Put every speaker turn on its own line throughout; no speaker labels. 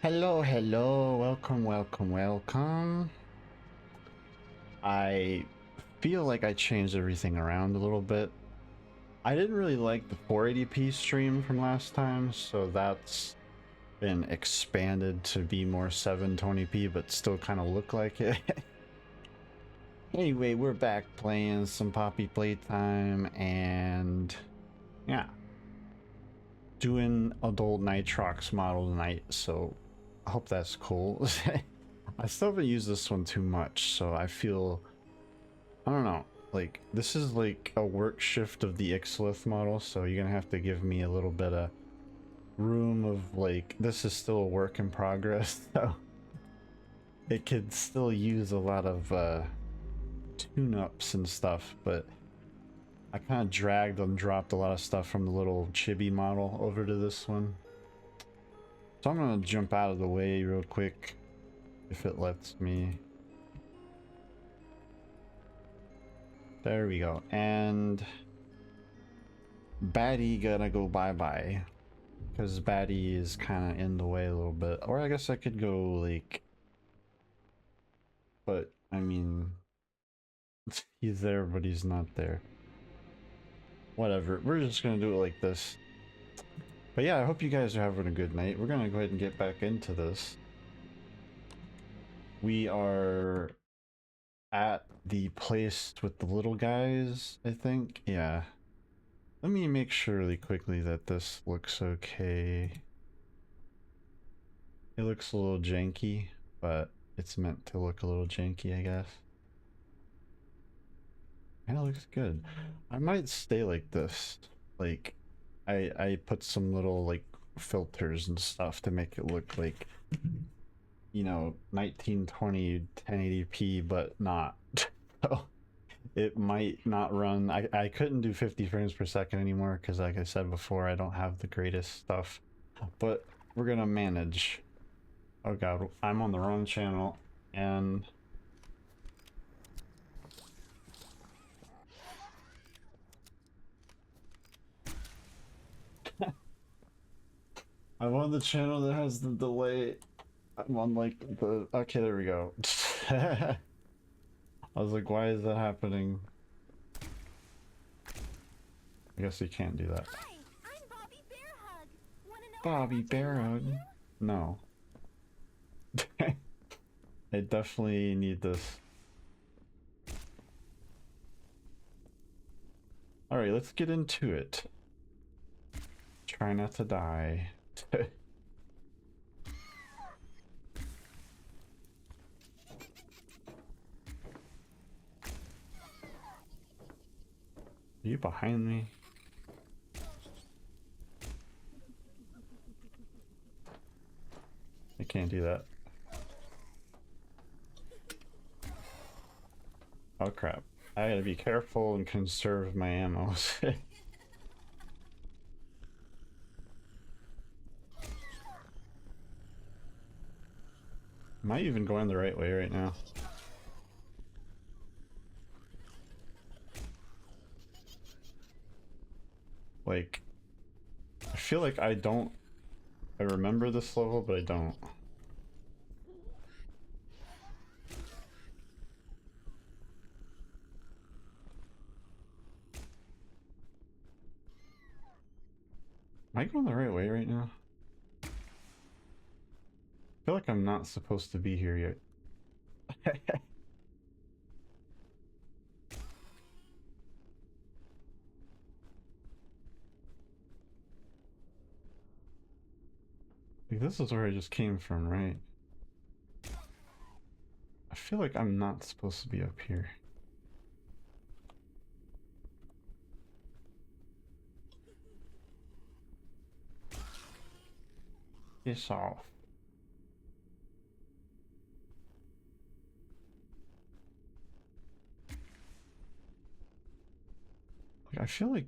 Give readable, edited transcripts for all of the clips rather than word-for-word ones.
Hello, hello, welcome, welcome, welcome. I feel like I changed everything around a little bit. I didn't really like the 480p stream from last time, so that's been expanded to be more 720p, but still kind of look like it. Anyway, we're back playing some Poppy Playtime, and yeah, doing adult Nitrox model tonight, so I hope that's cool. I still haven't used this one too much, so I feel, I don't know, like this is like a work shift of the Ixelith model, so you're gonna have to give me a little bit of room of like, this is still a work in progress, so it could still use a lot of tune-ups and stuff, but I kind of dragged and dropped a lot of stuff from the little chibi model over to this one. So I'm gonna jump out of the way real quick, if it lets me. There we go. And Batty gonna go bye-bye, because Batty is kind of in the way a little bit. Or I guess I could go like, but I mean, he's there but he's not there. Whatever, we're just gonna do it like this. But yeah, I hope you guys are having a good night. We're gonna go ahead and get back into this. We are at the place with the little guys, I think. Yeah. Let me make sure really quickly that this looks okay. It looks a little janky, but it's meant to look a little janky, I guess. And it looks good. I might stay like this. Like, I put some little like filters and stuff to make it look like, you know, 1920 1080p, but not. So it might not run. I couldn't do 50 frames per second anymore because, like I said before, I don't have the greatest stuff. But we're gonna manage. Oh god, I'm on the wrong channel, and I'm on the channel that has the delay. I'm on like the, okay, there we go. I was like, why is that happening? I guess you can't do that.
Hi, I'm Bobby Bearhug. Wanna know
Bobby Bearhug? No. I definitely need this. Alright, let's get into it. Try not to die. Are you behind me? I can't do that. Oh crap. I gotta be careful and conserve my ammo. Am I even going the right way right now? Like, I feel like I remember this level, but I don't. Am I going the right way right now? I feel like I'm not supposed to be here yet. Like, this is where I just came from, right? I feel like I'm not supposed to be up here. Piss off. Like, I feel like...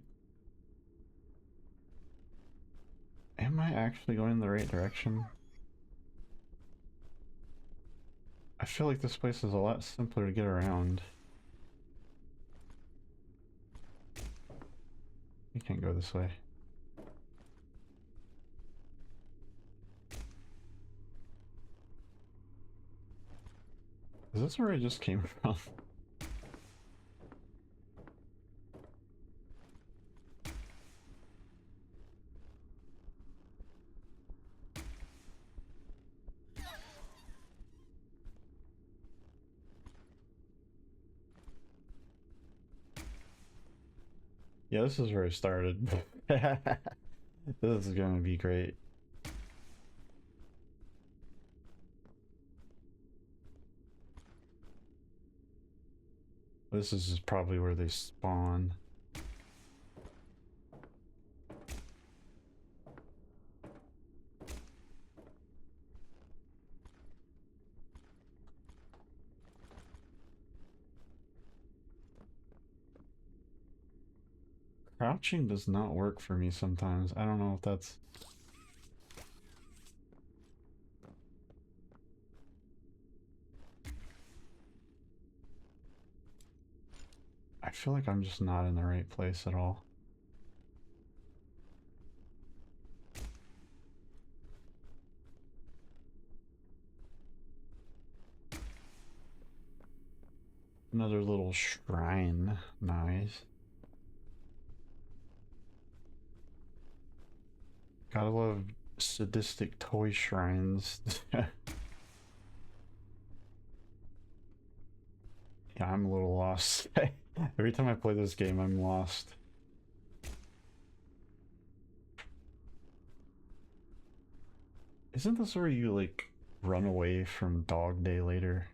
Am I actually going in the right direction? I feel like this place is a lot simpler to get around. You can't go this way. Is this where I just came from? Yeah, this is where I started. This is gonna be great. This is probably where they spawn. Crouching does not work for me sometimes. I don't know if that's... I feel like I'm just not in the right place at all. Another little shrine. Nice. Gotta love sadistic toy shrines. Yeah, I'm a little lost. Every time I play this game, I'm lost. Isn't this where you, like, run away from Dog Day later?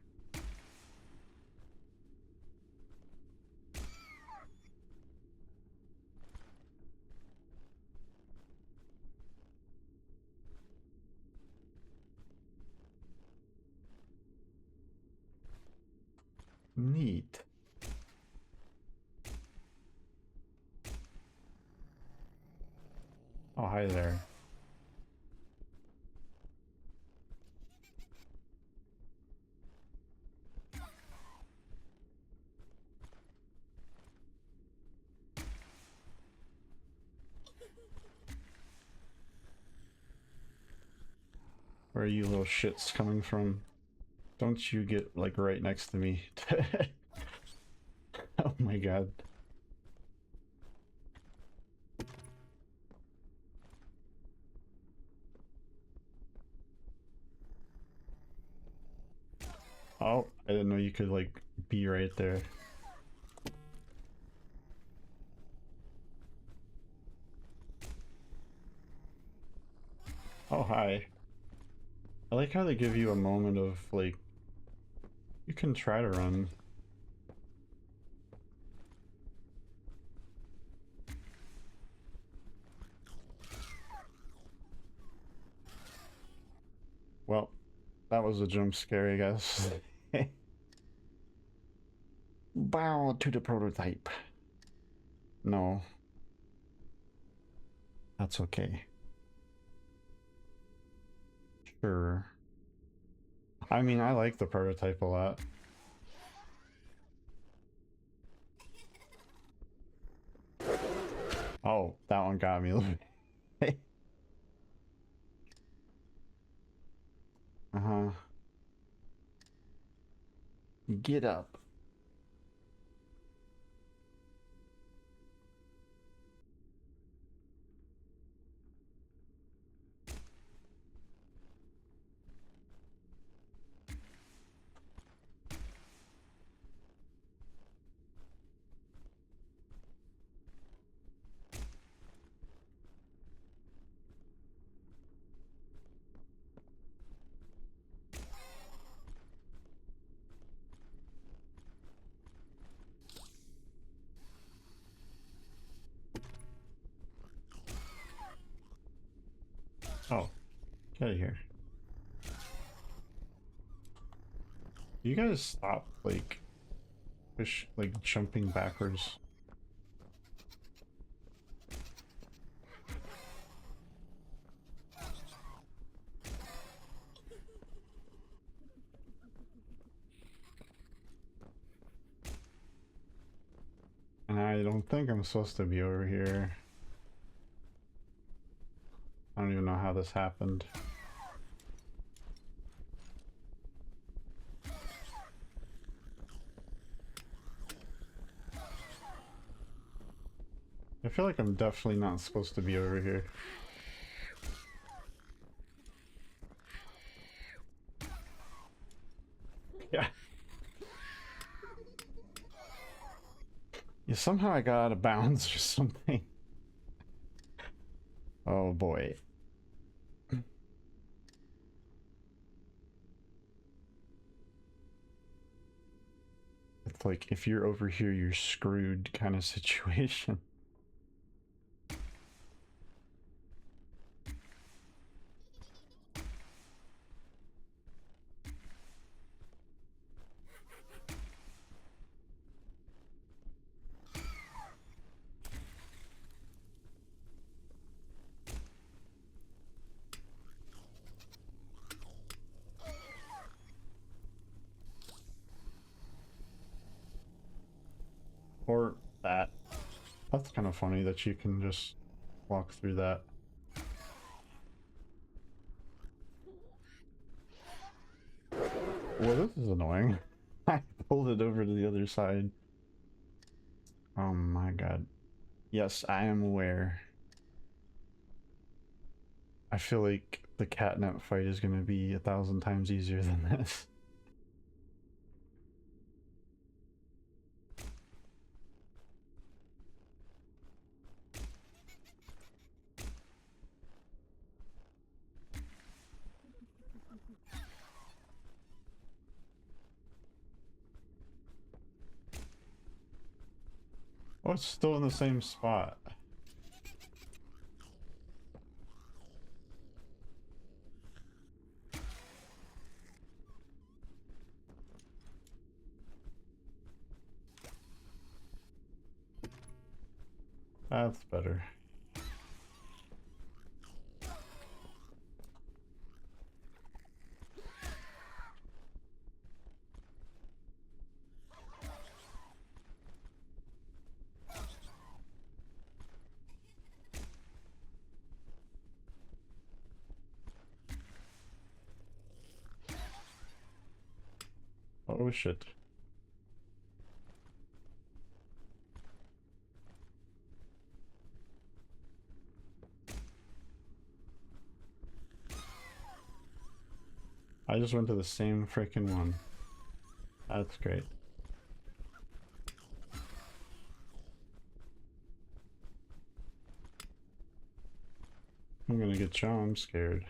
Neat. Oh, hi there. Where are you little shits coming from? Don't you get, like, right next to me. Oh my god. Oh, I didn't know you could, like, be right there. Oh, hi. I like how they give you a moment of, like, you can try to run. Well, that was a jump scare, I guess. Bow to the prototype. No. That's okay. Sure. I mean, I like the prototype a lot. Oh, that one got me a little bit. Uh-huh. Get up. Oh, get out of here. You guys stop, like, jumping backwards. And I don't think I'm supposed to be over here. I don't even know how this happened. I feel like I'm definitely not supposed to be over here. Yeah. Yeah, somehow I got out of bounds or something. Oh boy. It's like, if you're over here, you're screwed kind of situation. Or that. That's kind of funny that you can just walk through that. Well, this is annoying. I pulled it over to the other side. Oh my god. Yes, I am aware. I feel like the catnap fight is going to be 1,000 times easier than this. Oh, it's still in the same spot. That's better. Oh shit. I just went to the same freaking one. That's great. I'm gonna get you, I'm scared.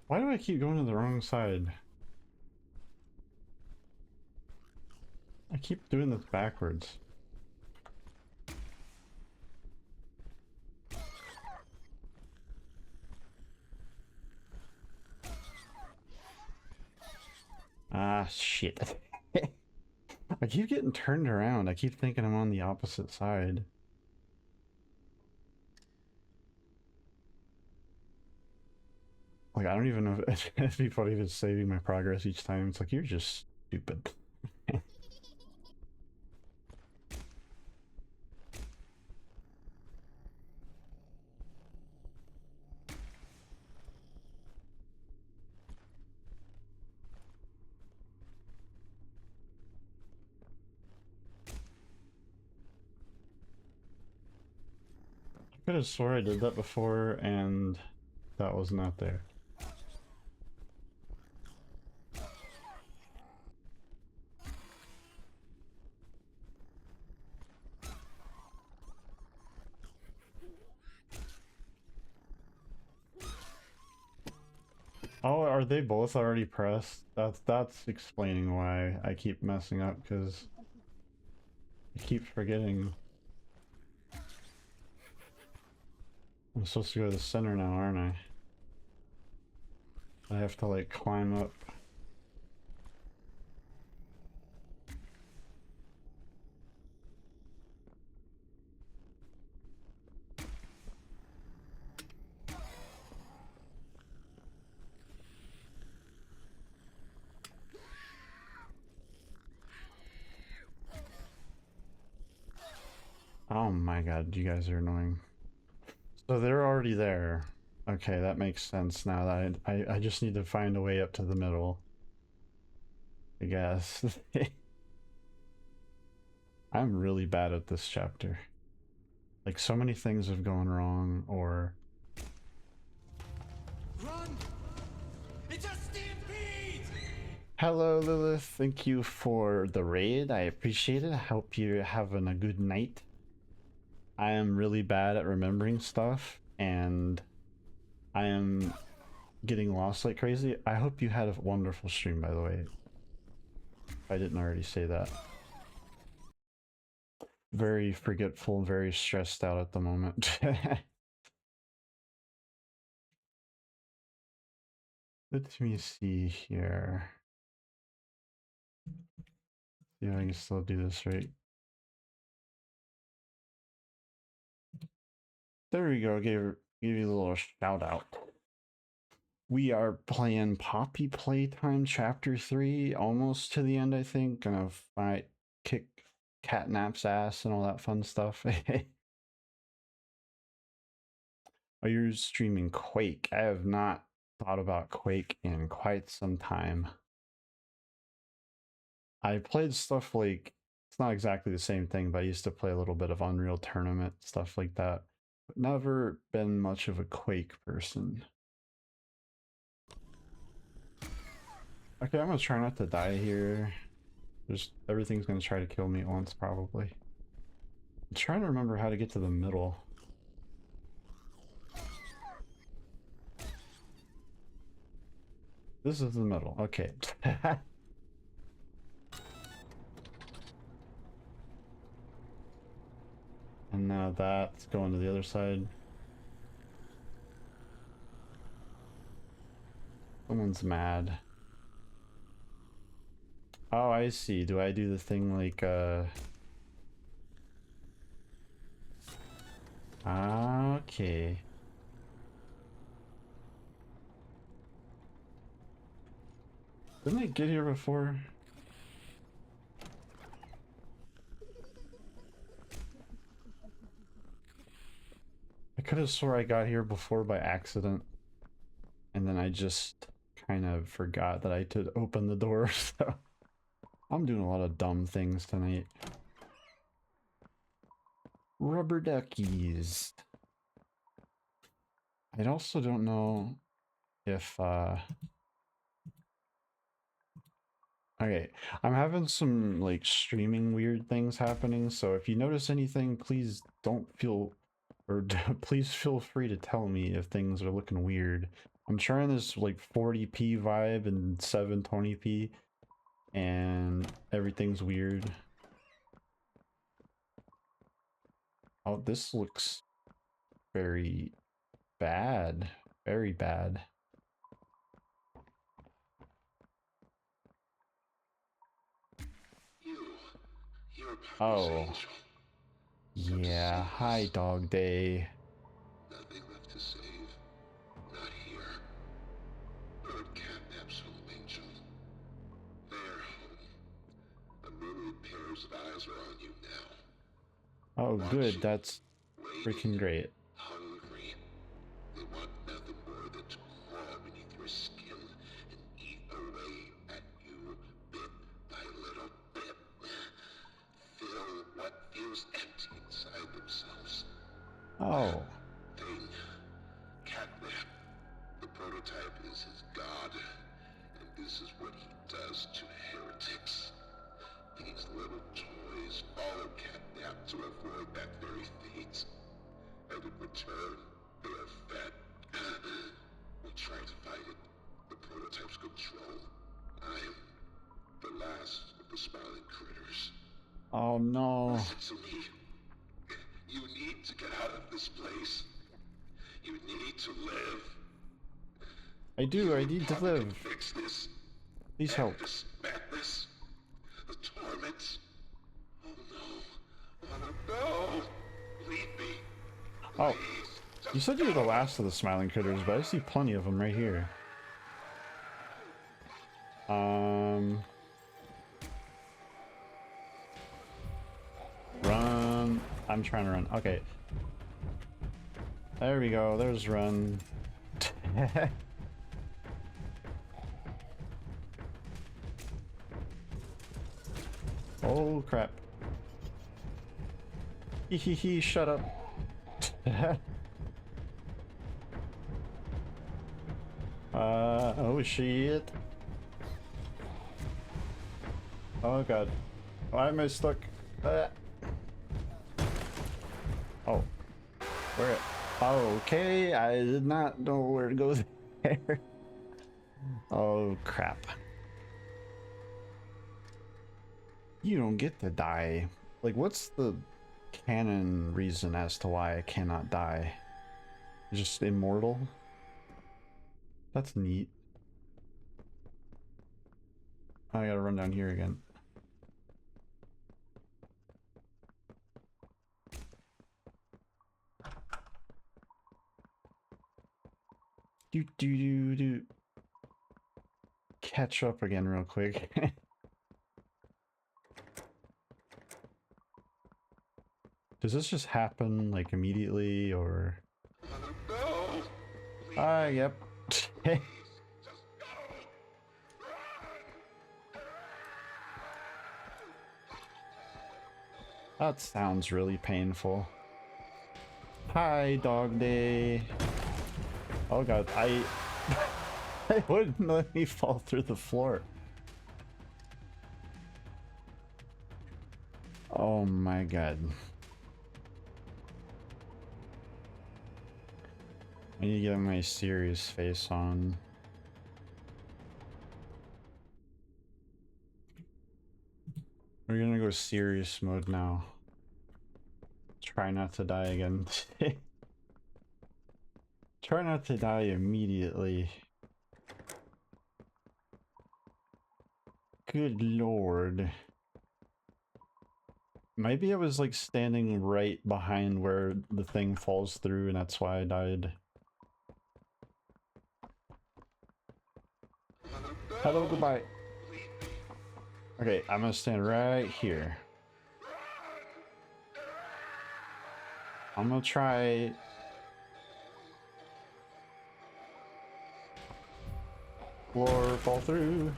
Why do I keep going to the wrong side? I keep doing this backwards. Ah, shit. I keep getting turned around. I keep thinking I'm on the opposite side. Like, I don't even know if it'd be funny if it's saving my progress each time. It's like, you're just stupid. I could have swore I did that before and that was not there. Oh, are they both already pressed? That's explaining why I keep messing up, because I keep forgetting. I'm supposed to go to the center now, aren't I? I have to like climb up. Oh my god, you guys are annoying. So they're already there. Okay, that makes sense now that I just need to find a way up to the middle, I guess. I'm really bad at this chapter. Like, so many things have gone wrong, or...
Run! It's a stampede!
Hello, Lilith. Thank you for the raid. I appreciate it. I hope you're having a good night. I am really bad at remembering stuff, and I am getting lost like crazy. I hope you had a wonderful stream, by the way. If I didn't already say that. Very forgetful, very stressed out at the moment. Let me see here. See if I can still do this right. There we go. Give you a little shout out. We are playing Poppy Playtime Chapter 3, almost to the end, I think. Gonna fight, kick Catnap's ass and all that fun stuff. Are you streaming Quake? I have not thought about Quake in quite some time. I played stuff like, it's not exactly the same thing, but I used to play a little bit of Unreal Tournament, stuff like that. But never been much of a Quake person. Okay, I'm gonna try not to die here. Just everything's gonna try to kill me at once, probably. I'm trying to remember how to get to the middle. This is the middle. Okay. And now that's going to the other side. Someone's mad. Oh, I see. Do I do the thing like, okay. Didn't I get here before? I could have swore I got here before by accident. And then I just kind of forgot that I had to open the door, so... I'm doing a lot of dumb things tonight. Rubber duckies. I also don't know if, okay, I'm having some, like, streaming weird things happening, so if you notice anything, please don't feel, or please feel free to tell me if things are looking weird. I'm trying this, like, 40p vibe and 720p, and everything's weird. Oh, this looks very bad. Very bad. Oh. Yeah, hi, Dog Day.
Nothing left to save. Not here. Bird Catnap's home, Angel. Their home. A myriad pairs of eyes are on you now.
Oh,
Watching,
good. That's freaking great.
hungry. They want nothing more than to crawl beneath your skin and eat away at you bit by little bit. Fill what feels empty inside themselves.
Oh.
Thing. Catnap. The prototype is his god, and this is what he does to heretics. These little toys follow Catnap to avoid that very fate. And in return, they are fed. We try to fight it. The prototype's control. I am the last of the smiling critters.
Oh no.
Listen to me. You need to get out of this place. You need to live.
I do. I need to live.
Fix this.
Please help.
This madness. The torments. Oh no. Oh no. Leave me.
Oh.
Please.
You said you were the last of the smiling critters, but I see plenty of them right here. Run. I'm trying to run. Okay. There we go. There's run. Oh crap. Hee shut up. Oh shit. Oh god. Why am I stuck? Oh. Where? Okay, I did not know where to go there. Oh crap. You don't get to die. Like, what's the canon reason as to why I cannot die? Just immortal? That's neat. I gotta run down here again. Do. Catch up again real quick. Does this just happen like immediately or?
No!
Yep. That sounds really painful. Hi, dog day. Oh god, I wouldn't let me fall through the floor. Oh my god. I need to get my serious face on. We're gonna go serious mode now. Try not to die again. Try not to die immediately. Good lord. Maybe I was like standing right behind where the thing falls through and that's why I died. Hello, goodbye. Okay, I'm gonna stand right here. I'm gonna try. Floor fall through.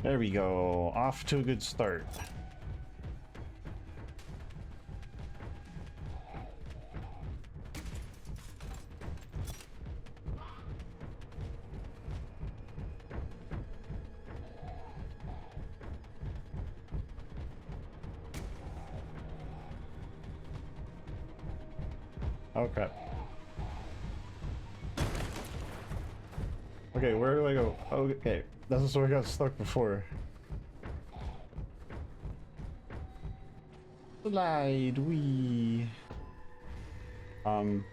There we go. Off to a good start. Oh crap. Okay, where do I go? Okay, that's where I got stuck before. Slide, wee. Am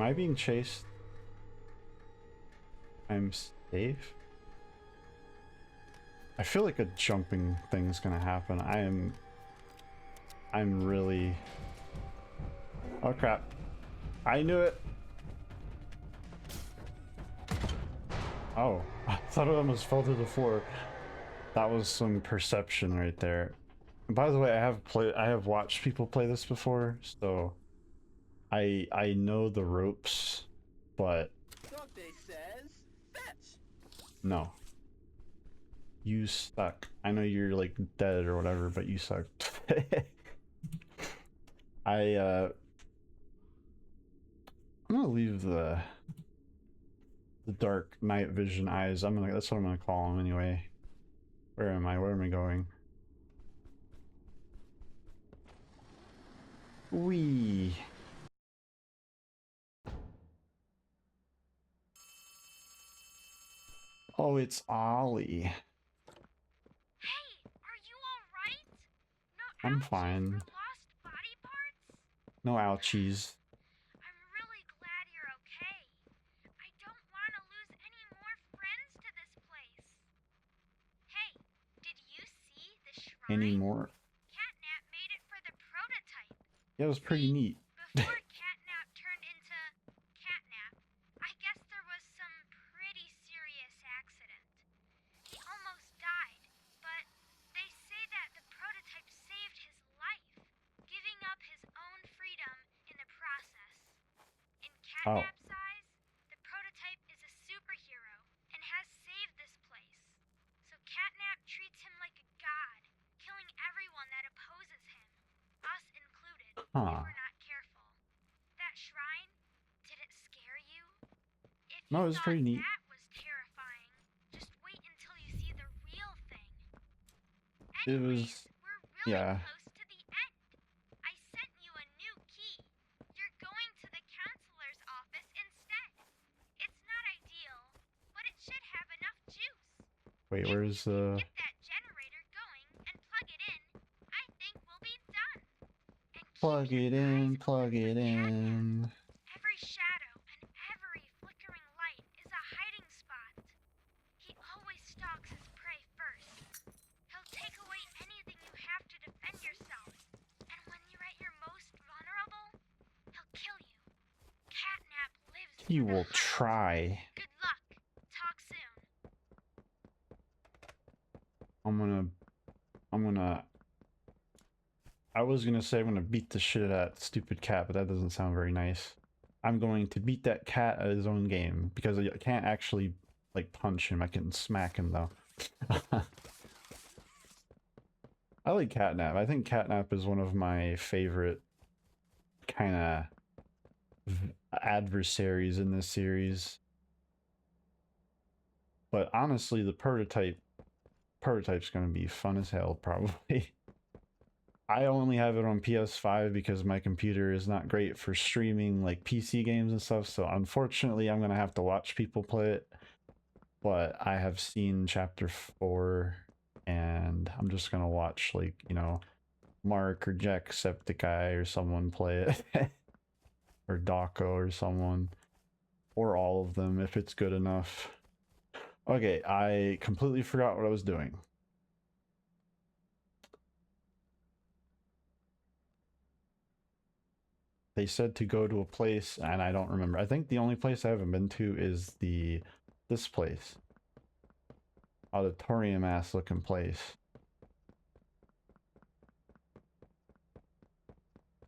I being chased? I'm safe? I feel like a jumping thing's gonna happen. I'm really... Oh crap. I knew it! Oh, I thought I almost fell to the floor. That was some perception right there. And by the way, I have watched people play this before, so I know the ropes, but
Dante says, fetch!
no. You suck. I know you're like dead or whatever, but you suck. I'm gonna leave the dark night vision eyes. That's what I'm gonna call them anyway. Where am I? Where am I going? Wee. Oh, it's Ollie.
Hey, are you alright? No
I'm
ouchies
fine.
or lost body parts?
No ouchies.
I'm really glad you're okay. I don't want to lose any more friends to this place. Hey, did you see the shrine?
Anymore.
Catnap made it for the prototype.
Yeah, it was pretty neat.
Before Catnap turned into Catnap, I guess there was some pretty serious accident. He almost died, but they say that the prototype saved his life, giving up his own freedom in the process. In Catnap's eyes, the prototype is a superhero and has saved this place. So Catnap treats him like a god, killing everyone that opposes him, us included, if we're not careful. That shrine, did it scare you? If you
No, it was
thought
pretty neat.
that was terrifying, just wait until you see the real thing.
It
Anyways,
was,
we're really
yeah.
close to the end. I sent you a new key. You're going to the counselor's office instead. It's not ideal, but it should have enough juice.
Wait,
If
where's
you
the...
can get that generator going and plug it in, I think we'll be done. And keep
Plug
your
it
eyes
in,
open
plug
for
it
Catnap.
in.
Every shadow and every flickering light is a hiding spot. He always stalks his prey first. He'll take away anything you have to defend yourself. And when you're at your most vulnerable, he'll kill you. Catnap lives
He
for the
will
hunt.
try.
Good luck. Talk soon.
I was gonna say I'm gonna beat the shit out of that stupid cat, but that doesn't sound very nice. I'm going to beat that cat at his own game, because I can't actually, like, punch him. I can smack him, though. I like Catnap. I think Catnap is one of my favorite kind of adversaries in this series. But honestly, the prototype's gonna be fun as hell, probably. I only have it on PS5 because my computer is not great for streaming like PC games and stuff, so unfortunately I'm gonna have to watch people play it. But I have seen chapter 4 and I'm just gonna watch, like, you know, Mark or Jacksepticeye or someone play it. Or Dako or someone. Or all of them if it's good enough. Okay, I completely forgot what I was doing. They said to go to a place, and I don't remember. I think the only place I haven't been to is this place. Auditorium ass looking place.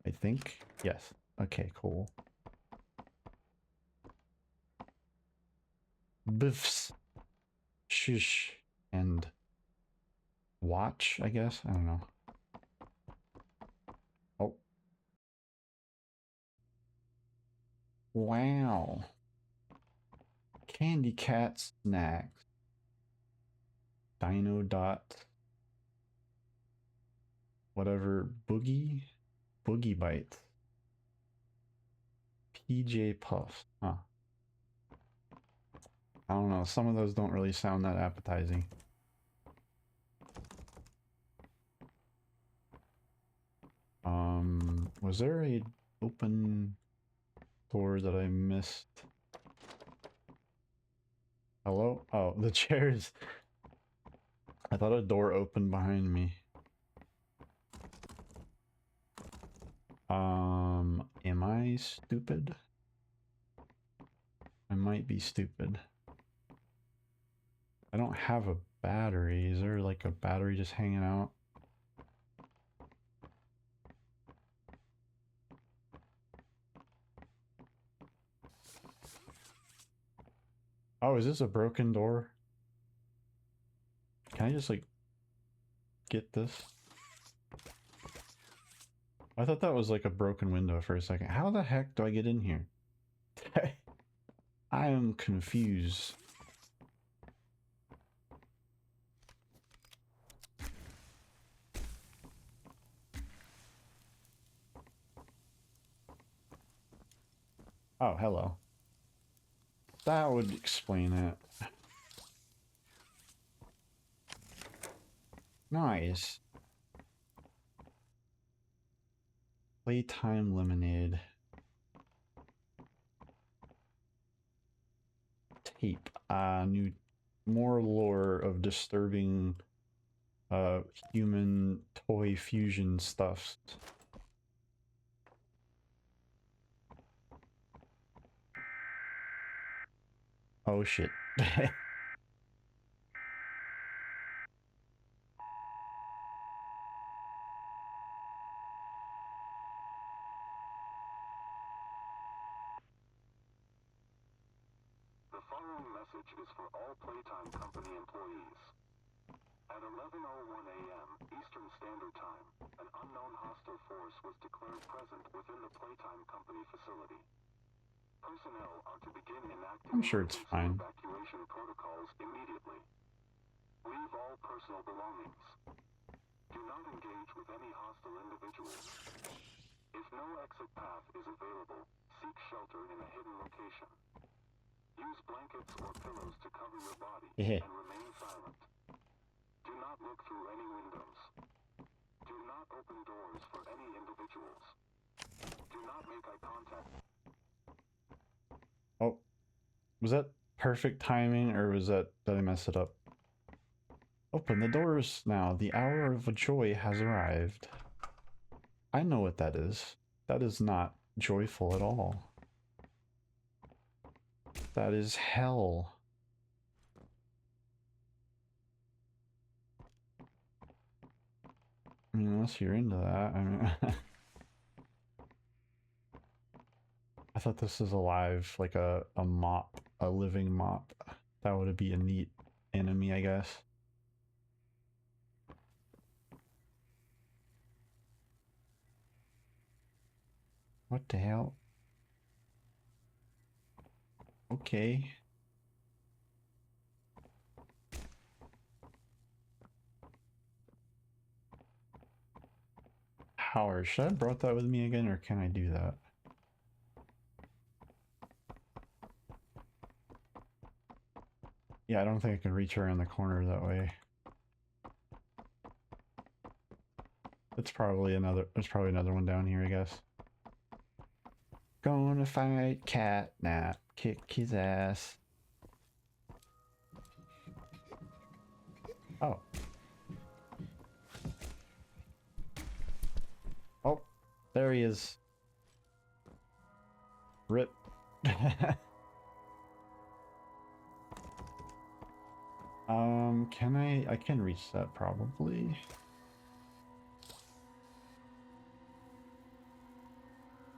I think? Yes. Okay, cool. Biffs. Shush. And watch, I guess? I don't know. Oh. Wow. Candy cat snacks. Dino dot. Whatever. Boogie? Boogie bites. PJ Puffs. Huh. I don't know. Some of those don't really sound that appetizing. Was there a open door that I missed? Hello? Oh, the chairs. I thought a door opened behind me. Am I stupid? I might be stupid. I don't have a battery. Is there like a battery just hanging out? Oh, is this a broken door? Can I just like get this? I thought that was like a broken window for a second. How the heck do I get in here? I am confused. Oh, hello. That would explain it. Nice. Playtime lemonade. Tape. New, more lore of disturbing human toy fusion stuff. Oh shit.
following message is for all Playtime Company employees. At 11:01 a.m. Eastern Standard Time, an unknown hostile force was declared present within the Playtime Company facility. Personnel are to begin enacting
I'm sure it's fine.
evacuation protocols immediately. Leave all personal belongings. Do not engage with any hostile individuals. If no exit path is available, seek shelter in a hidden location. Use blankets or pillows to cover your body
Yeah.
and remain silent. Do not look through any windows. Do not open doors for any individuals. Do not make eye contact.
Oh, was that perfect timing, or was that, did I mess it up? Open the doors now. The hour of joy has arrived. I know what that is. That is not joyful at all. That is hell. I mean, unless you're into that. I mean, I thought this was alive, like a mop, a living mop. That would be a neat enemy, I guess. What the hell? Okay. Howard, should I have brought that with me again, or can I do that? Yeah, I don't think I can reach around the corner that way. There's probably another one down here, I guess. Gonna fight Catnap, kick his ass. Oh. Oh, there he is. Rip. Can I can reach that probably.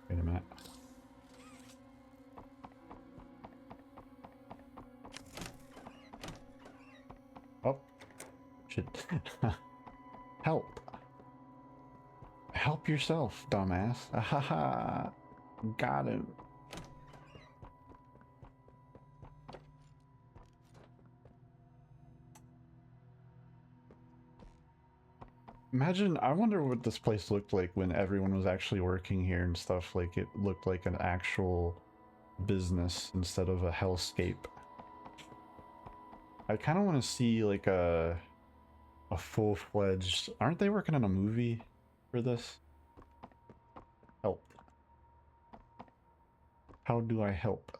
Wait a minute. Oh, shit. Help. Help yourself, dumbass. Ahaha. Got him. Imagine, I wonder what this place looked like when everyone was actually working here and stuff. Like, it looked like an actual business instead of a hellscape. I kind of want to see like a full-fledged... Aren't they working on a movie for this? Help. How do I help?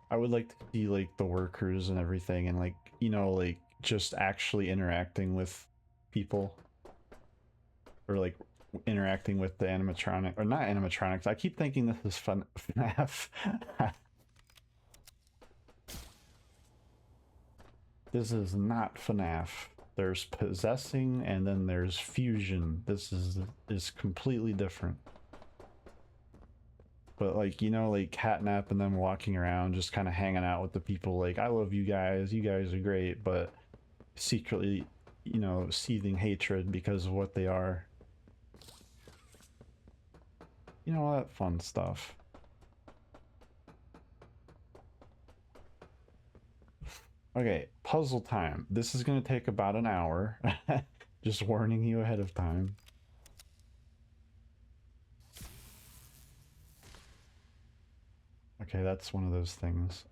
I would like to see like the workers and everything, and like, you know, like just actually interacting with people, or like interacting with the animatronic, or not animatronics. I keep thinking this is fun FNAF. This is not FNAF. There's possessing and then there's fusion. This is completely different. But like, you know, like Catnap and them walking around just kind of hanging out with the people, like, I love you guys are great, but secretly, you know, seething hatred because of what they are. You know, all that fun stuff. Okay, puzzle time. This is going to take about an hour. Just warning you ahead of time. Okay, that's one of those things.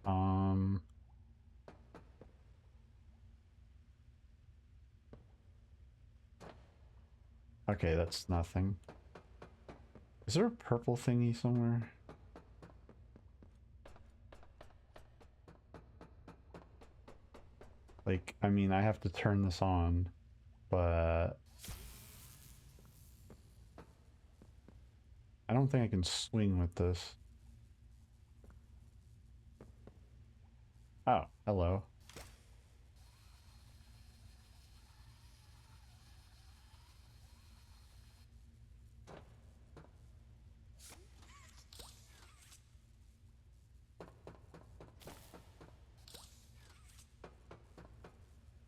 Okay, that's nothing. Is there a purple thingy somewhere? Like, I mean, I have to turn this on, but I don't think I can swing with this. Oh, hello.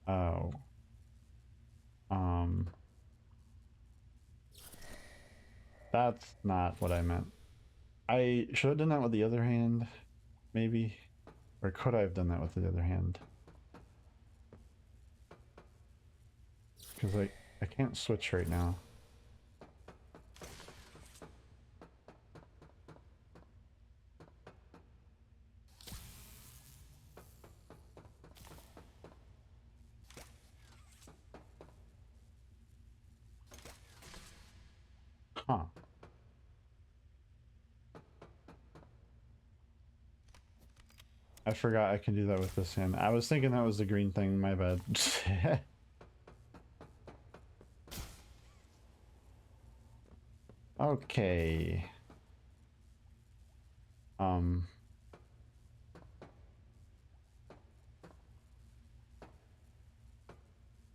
Oh. Um. That's not what I meant. I should have done that with the other hand, maybe. Or could I have done that with the other hand? Because I can't switch right now. Huh. I forgot I can do that with this hand. I was thinking that was the green thing, my bad. Okay.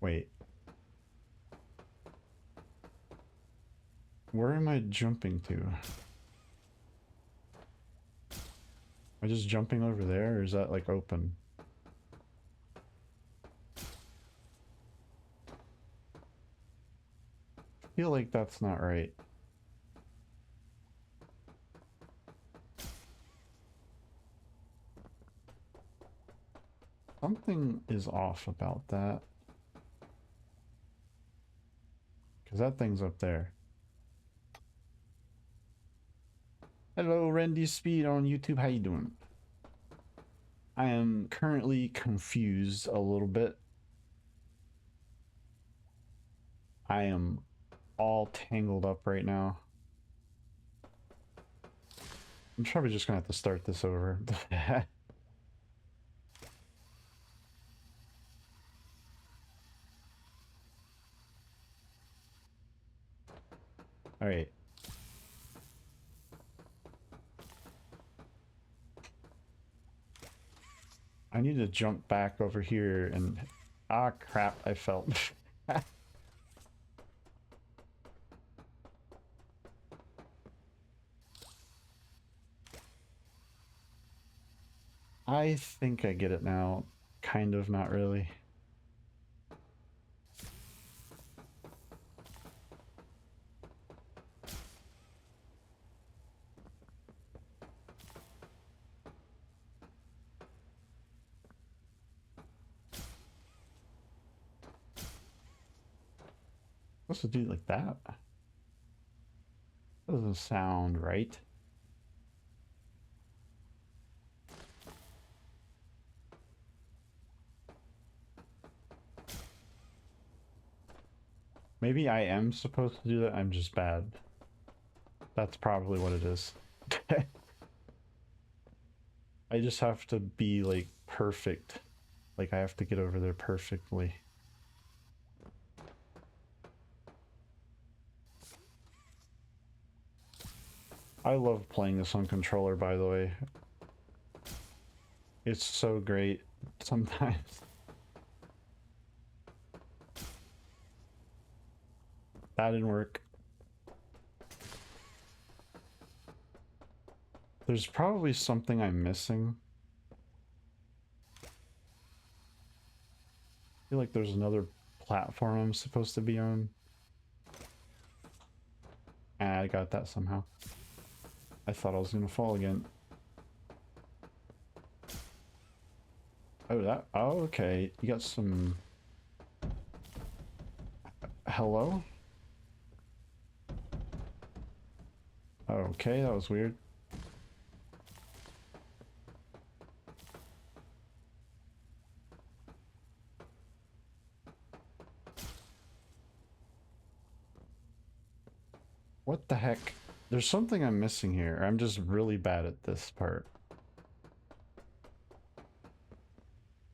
Wait. Where am I jumping to? Am I just jumping over there, or is that like open? I feel like that's not right. Something is off about that. Because that thing's up there. Hello, Randy Speed on YouTube. How you doing? I am currently confused a little bit. I am all tangled up right now. I'm probably just gonna have to start this over. All right. I need to jump back over here and... Ah, crap, I fell. I think I get it now. Kind of, not really. Supposed to do it like that? That doesn't sound right. Maybe I am supposed to do that, I'm just bad. That's probably what it is. I just have to be, like, perfect. Like, I have to get over there perfectly. I love playing this on controller, by the way. It's so great sometimes. That didn't work. There's probably something I'm missing. I feel like there's another platform I'm supposed to be on. Ah, I got that somehow. I thought I was gonna fall again. Oh, oh, okay. You got some... Hello? Okay, that was weird. What the heck? There's something I'm missing here. I'm just really bad at this part.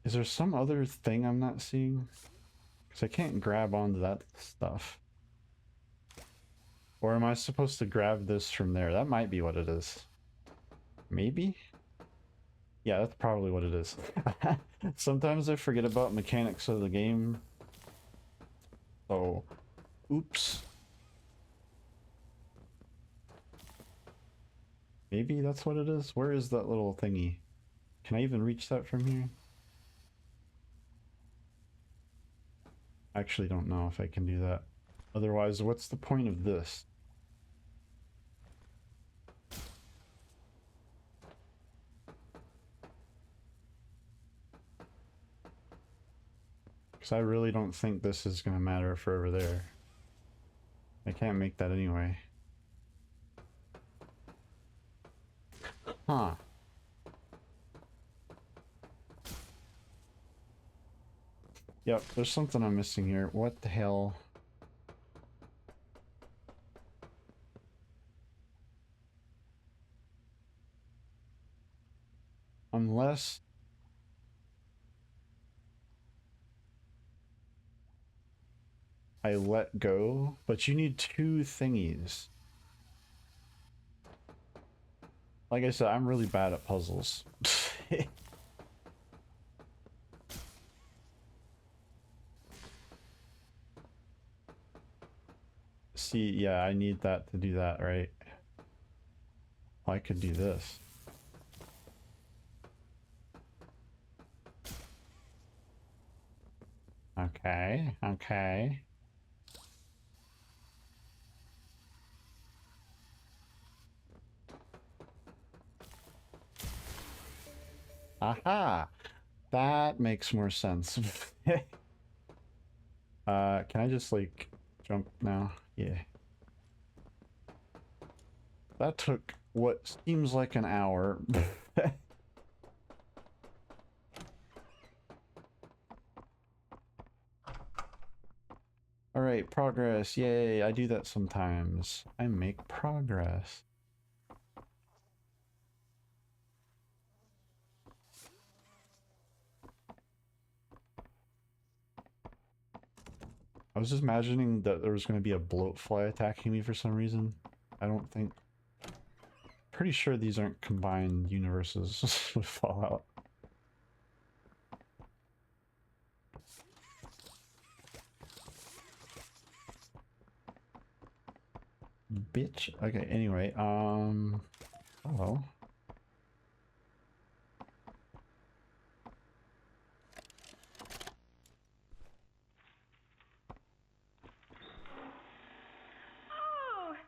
Is there some other thing I'm not seeing? Because I can't grab onto that stuff. Or am I supposed to grab this from there? That might be what it is. Maybe? Yeah, that's probably what it is. Sometimes I forget about mechanics of the game. So, oops. Maybe that's what it is? Where is that little thingy? Can I even reach that from here? I actually don't know if I can do that. Otherwise, what's the point of this? Because I really don't think this is going to matter for over there. I can't make that anyway. Huh. Yep, there's something I'm missing here. What the hell? Unless I let go, but you need 2 thingies. Like I said, I'm really bad at puzzles. See, yeah, I need that to do that, right? Well, I could do this. Okay, okay. Aha! That makes more sense. Can I just, like, jump now? Yeah. That took what seems like an hour. Alright, progress. Yay, I do that sometimes. I make progress. I was just imagining that there was going to be a bloatfly attacking me for some reason. I don't think... Pretty sure these aren't combined universes with Fallout. Bitch. Okay, anyway, hello.
Oh,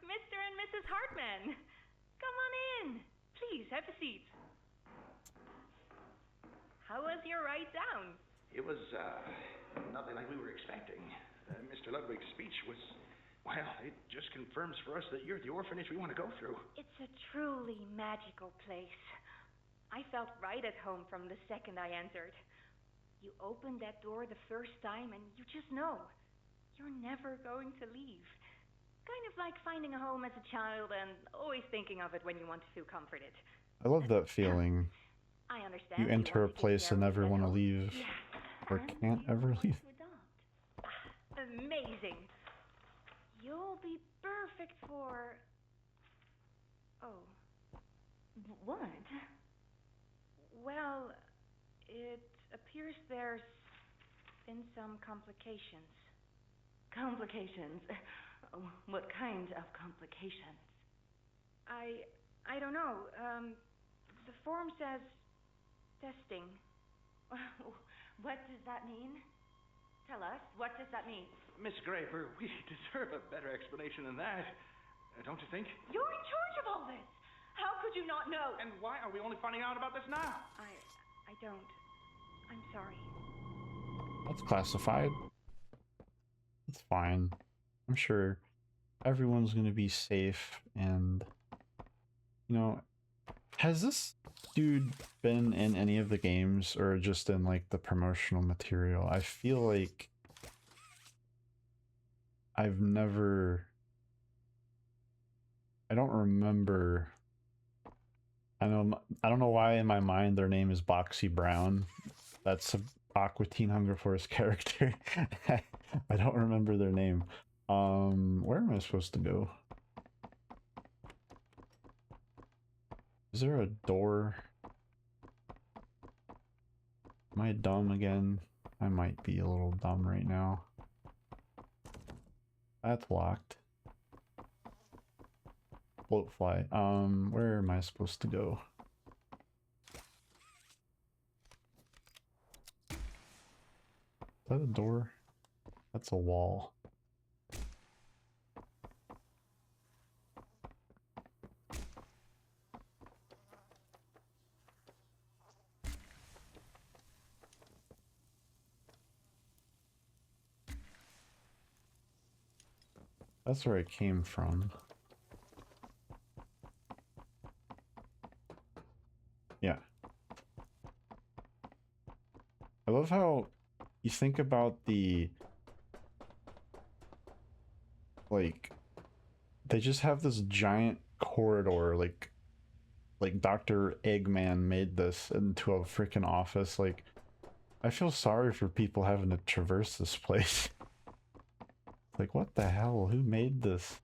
Mr. and Mrs. Hartman. Come on in. Please, have a seat. How was your ride down?
It was, nothing like we were expecting. Mr. Ludwig's speech was, well, it just confirms for us that you're the orphanage we want to go through.
It's a truly magical place. I felt right at home from the second I entered. You open that door the first time and you just know. You're never going to leave. Kind of like finding a home as a child and always thinking of it when you want to feel comforted.
I love that feeling.
I understand.
You enter a
want to take
place
care
and
of
never
me
want to
at home.
leave.
Yes.
Or
And
can't
you
ever
want
leave.
to adopt. Amazing. You'll be perfect for... Oh. What? Well, it appears there's been some complications. Complications? What kind of complications? I don't know. The form says testing. What does that mean? Tell us, what does that mean?
Miss Graper, we deserve a better explanation than that. Don't you think?
You're in charge of all this. How could you not know?
And why are we only finding out about this now?
I don't. I'm sorry.
That's classified. It's fine. I'm sure everyone's gonna be safe and... You know, has this dude been in any of the games or just in, like, the promotional material? I feel like I've never... I don't remember... I don't know why in my mind their name is Boxy Brown. That's a Aqua Teen Hunger Force character. I don't remember their name. Where am I supposed to go? Is there a door? Am I dumb again? I might be a little dumb right now. That's locked. Bloatfly. Where am I supposed to go? Is that a door? That's a wall. That's where it came from. Yeah. I love how you think about the, like, they just have this giant corridor, like Dr. Eggman made this into a freaking office. Like, I feel sorry for people having to traverse this place. Like, what the hell? Who made this?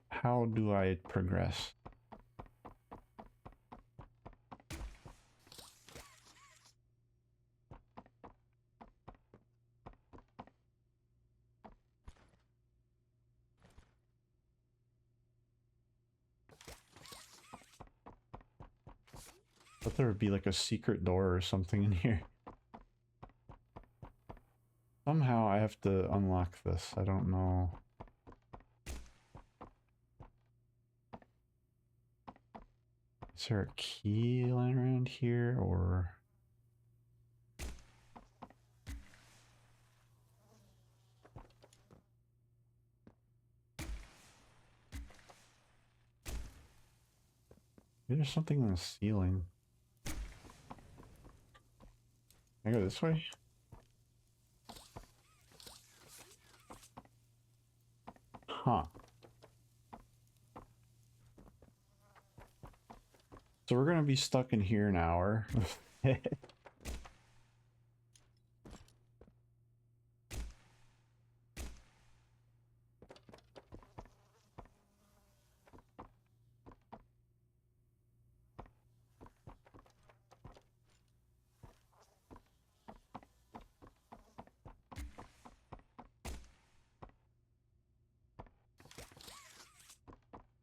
How do I progress? I thought there would be like a secret door or something in here. Somehow I have to unlock this. I don't know. Is there a key lying around here, or... Maybe there's something on the ceiling. Can I go this way? Huh. So we're gonna be stuck in here an hour.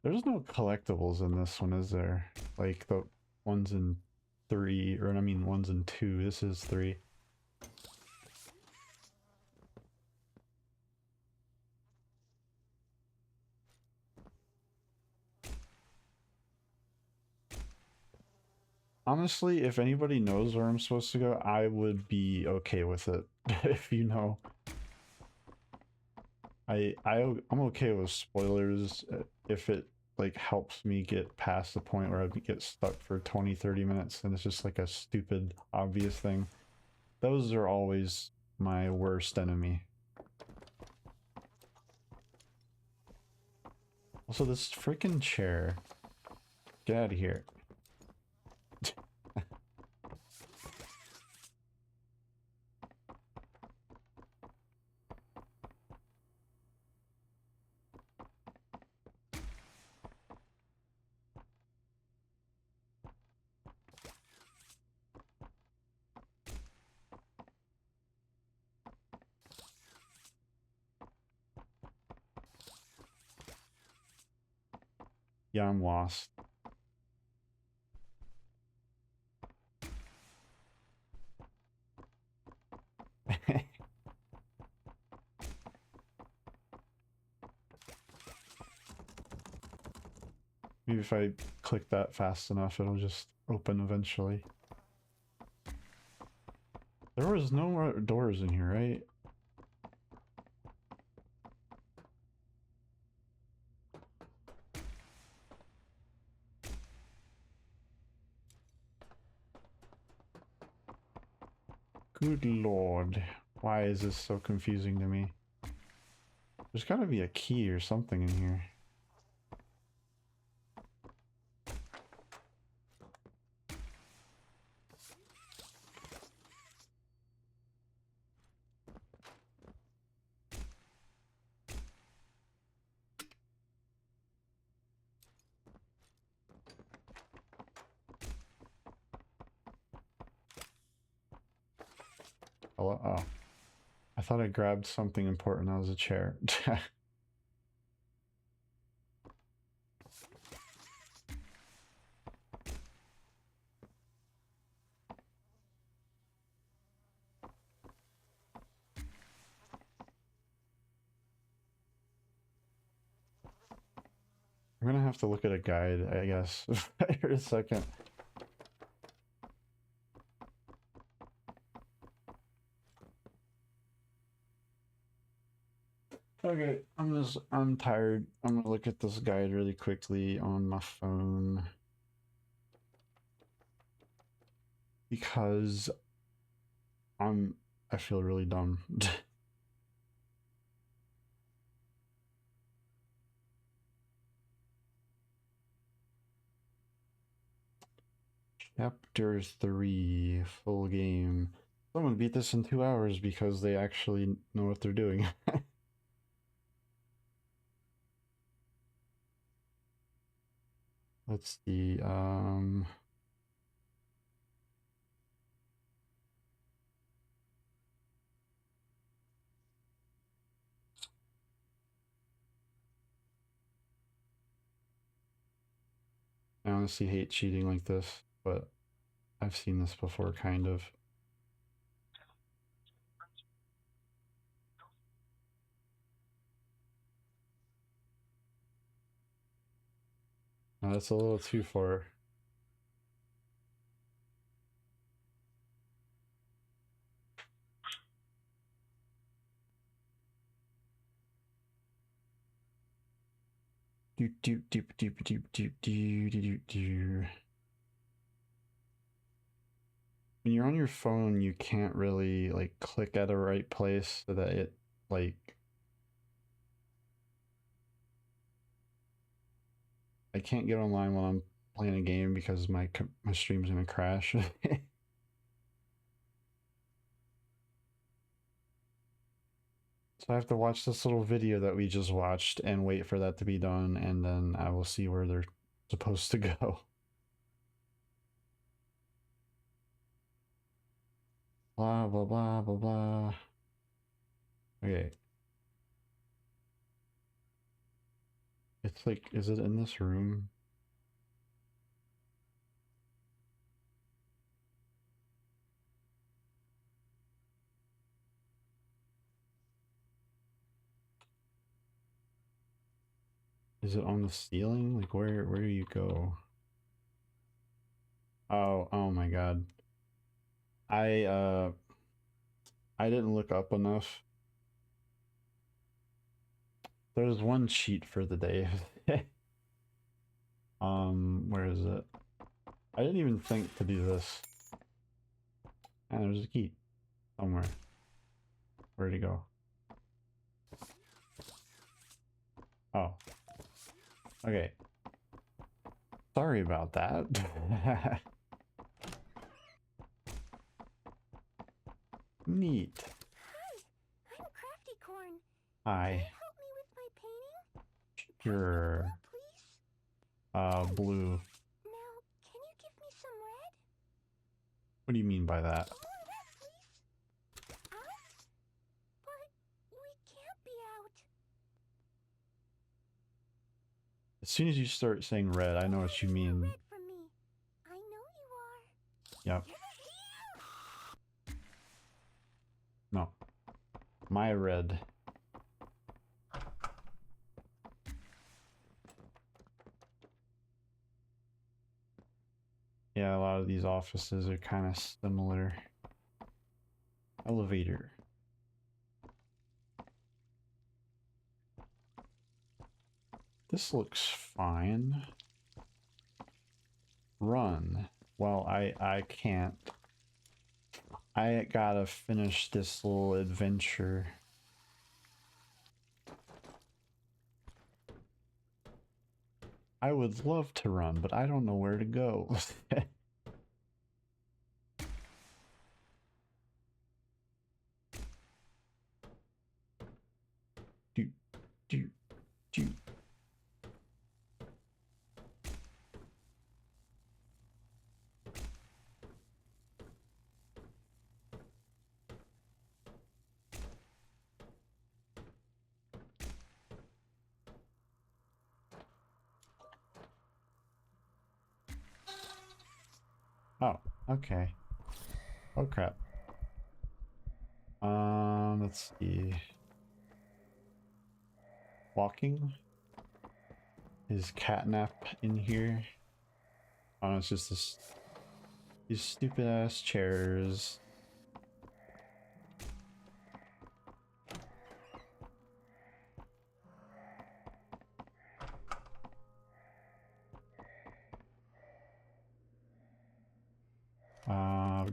There's no collectibles in this one, is there? Like the ones in 3, or I mean ones in 2. This is 3. Honestly, if anybody knows where I'm supposed to go, I would be okay with it. If you know. I'm okay with spoilers if it like helps me get past the point where I get stuck for 20-30 minutes and it's just like a stupid obvious thing. Those are always my worst enemy. Also, this freaking chair. Get out of here. Yeah, I'm lost. Maybe if I click that fast enough, it'll just open eventually. There was no more doors in here, right? Good lord. Why is this so confusing to me? There's gotta be a key or something in here. Hello? Oh. I thought I grabbed something important. That was a chair. I'm gonna have to look at a guide, I guess, for a second. Okay, I'm tired. I'm gonna look at this guide really quickly on my phone. Because I feel really dumb. Chapter 3, full game. Someone beat this in 2 hours because they actually know what they're doing. Let's see, I honestly hate cheating like this, but I've seen this before, kind of. No, that's a little too far. Do do do do do do do do do. When you're on your phone, you can't really like click at the right place so that it like I can't get online while I'm playing a game because my stream's gonna crash. So I have to watch this little video that we just watched and wait for that to be done, and then I will see where they're supposed to go. Blah, blah, blah, blah, blah. Okay. It's like, is it in this room? Is it on the ceiling? Like, where do you go? Oh my god. I didn't look up enough. There's one cheat for the day. Where is it? I didn't even think to do this. And there's a key somewhere. Where'd it go? Oh. Okay. Sorry about that. Neat.
Hi, I'm Crafty Corn.
Hi.
Can you help me with my painting?
Sure.
Please?
Blue.
Now, can you give me some red?
What do you mean by that?
More red, please. Out? But we can't be out.
As soon as you start saying red, I know what you mean.
Red from me. I know you are.
Yep. No. My red. Yeah, a lot of these offices are kind of similar. Elevator. This looks fine. Run. Well, I can't. I gotta finish this little adventure. I would love to run, but I don't know where to go. do, do, do. Oh, okay. Oh crap. Let's see. Walking? Is Catnap in here? Oh, it's just these stupid ass chairs.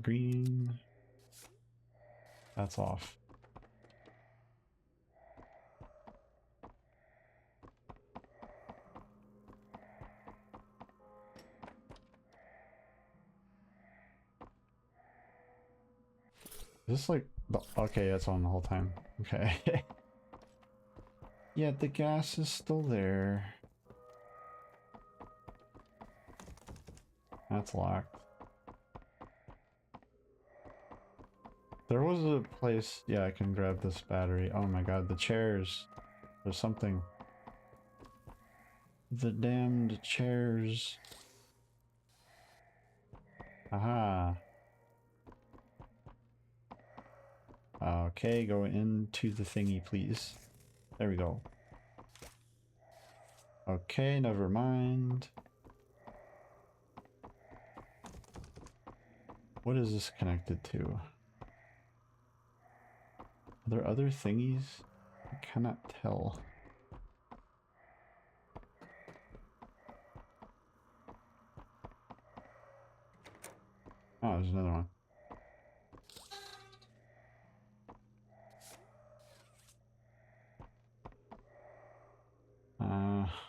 Green. That's off. Is this like the, okay, it's on the whole time. Okay. Yeah, the gas is still there. That's locked. There was a place, yeah, I can grab this battery. Oh my god, the chairs. There's something. The damned chairs. Aha. Okay, go into the thingy, please. There we go. Okay, never mind. What is this connected to? Are there other thingies? I cannot tell. Oh, there's another one.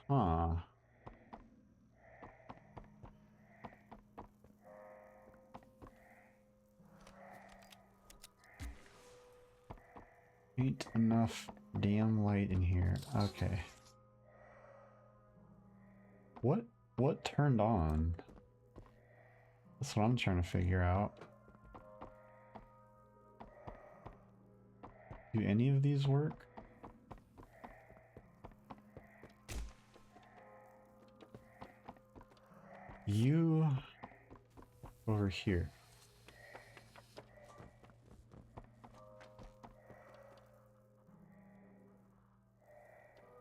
Huh. Ain't enough damn light in here. Okay. What turned on? That's what I'm trying to figure out. Do any of these work? You over here.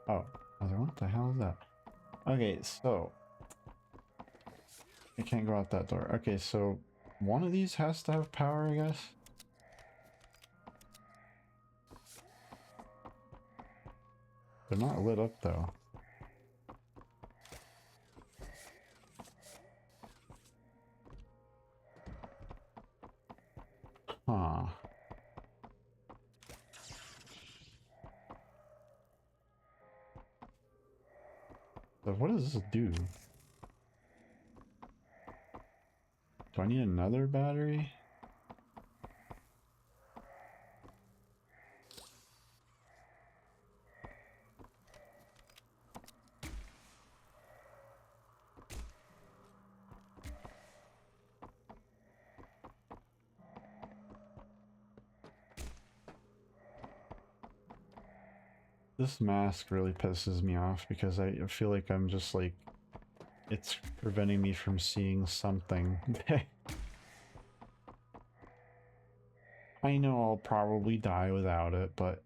Oh, I was like, what the hell is that? Okay, so I can't go out that door. Okay, so one of these has to have power, I guess. They're not lit up though. Huh. So what does this do? Do I need another battery? This mask really pisses me off because I feel like I'm just like, it's preventing me from seeing something. I know I'll probably die without it, but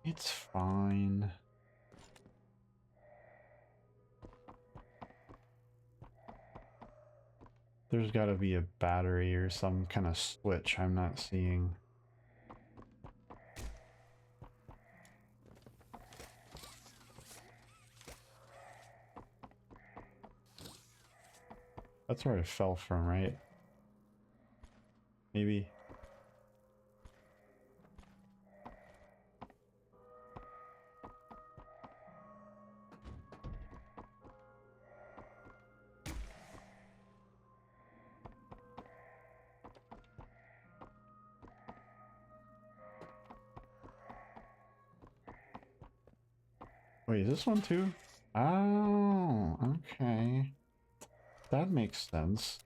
it's fine. There's gotta be a battery or some kind of switch I'm not seeing. That's where I fell from, right? Maybe. Wait, is this one too? Oh, okay. That makes sense,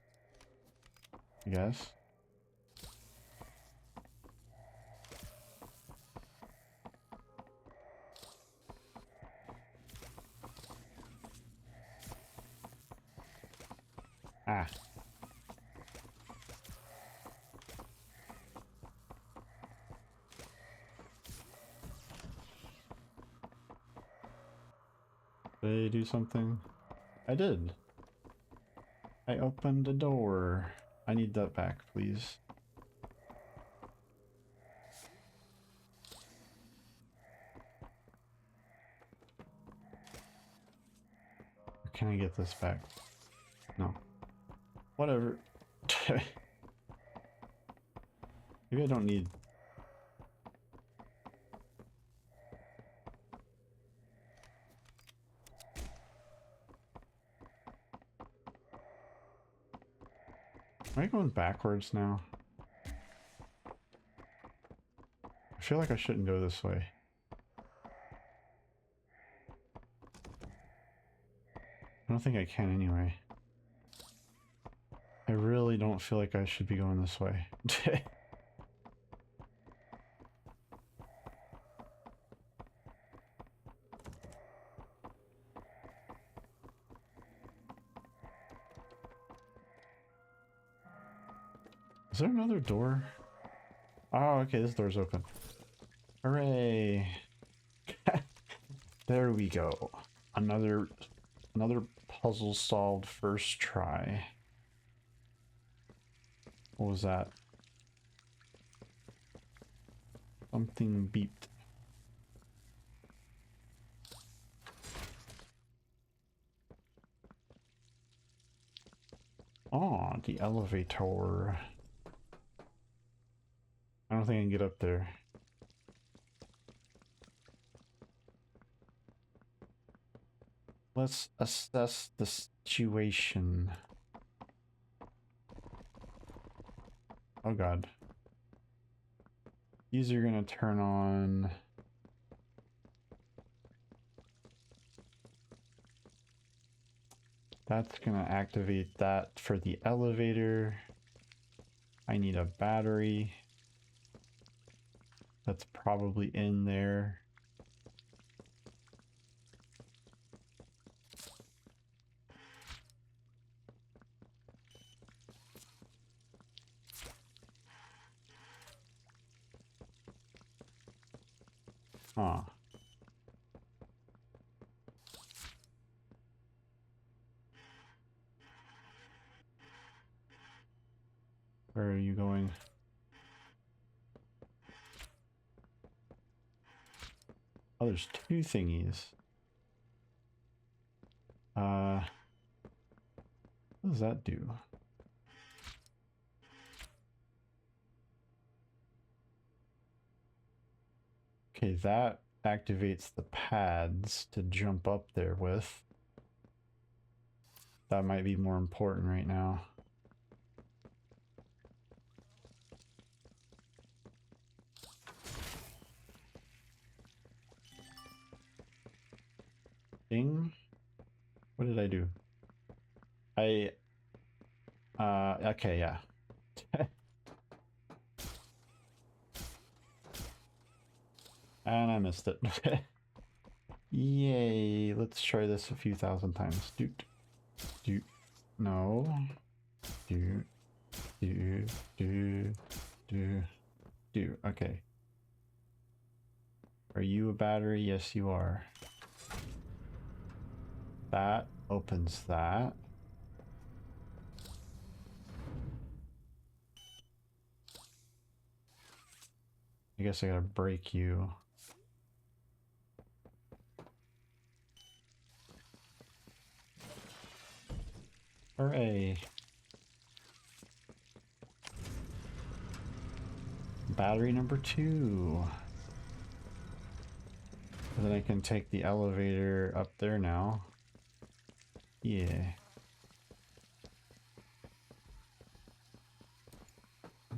I guess. Ah. Did I do something? I did. I opened the door. I need that back, please. Or can I get this back? No. Whatever. Maybe I don't need... Am I going backwards now? I feel like I shouldn't go this way. I don't think I can anyway. I really don't feel like I should be going this way. Is there another door? Oh, okay, this door's open. Hooray! There we go. Another puzzle solved first try. What was that? Something beeped. Oh, the elevator. I don't think I can get up there. Let's assess the situation. Oh god. These are gonna turn on. That's gonna activate that for the elevator. I need a battery. That's probably in there. Huh. Where are you going? Oh, there's two thingies. What does that do? Okay, that activates the pads to jump up there with. That might be more important right now. Ding. What did I do? Okay, yeah. And I missed it. Yay, let's try this a few thousand times. Doot. Doot. No. Doot. Doot. Doot. Doot. Doot. Okay. Are you a battery? Yes, you are. That opens that. I guess I gotta break you. Hooray. Battery number 2. And then I can take the elevator up there now. Yeah.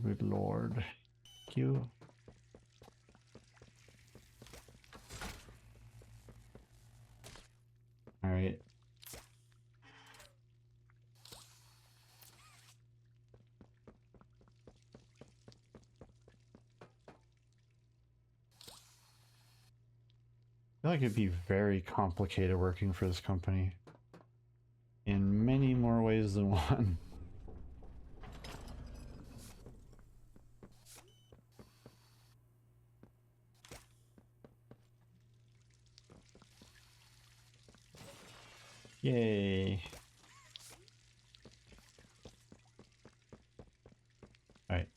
Good lord. Thank you. Alright. I feel like it'd be very complicated working for this company. In many more ways than one. Yay. Alright.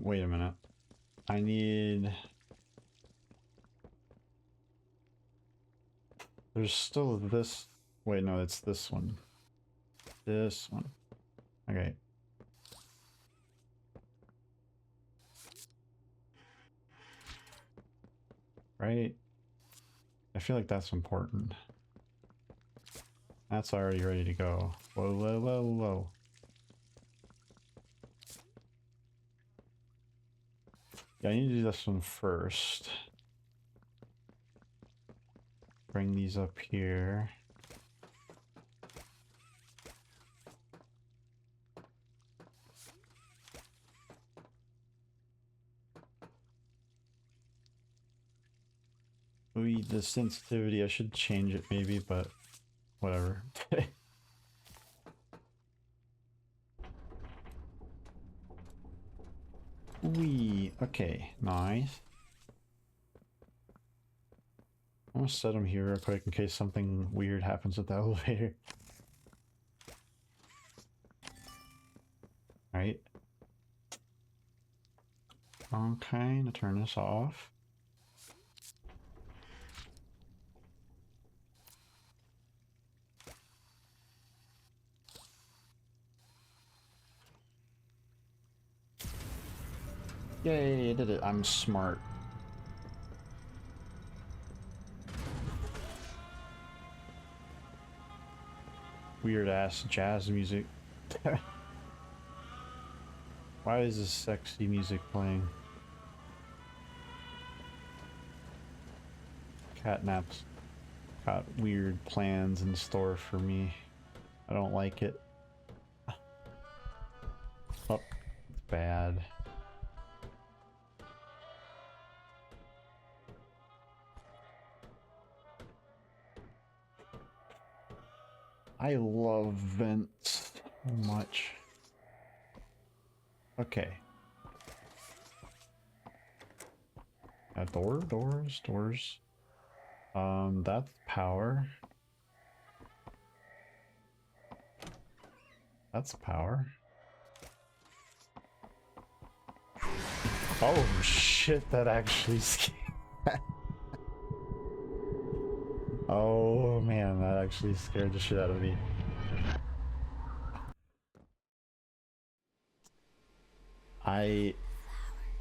Wait a minute. I need... There's still this... Wait, no, it's this one. This one. Okay. Right? I feel like that's important. That's already ready to go. Whoa, whoa, whoa, whoa. Yeah, I need to do this one first. Bring these up here. Ooh, the sensitivity, I should change it maybe, but whatever. Wee, okay, nice. I'm gonna set them here real quick in case something weird happens with the elevator. Alright. Okay, to turn this off. Yay, I did it. I'm smart. Weird ass jazz music. Why is this sexy music playing? Catnap's got weird plans in store for me. I don't like it. Oh, it's bad. I love vents so much. Okay. Doors. That's power. That's power. Oh shit, that actually scared. Oh man, that actually scared the shit out of me.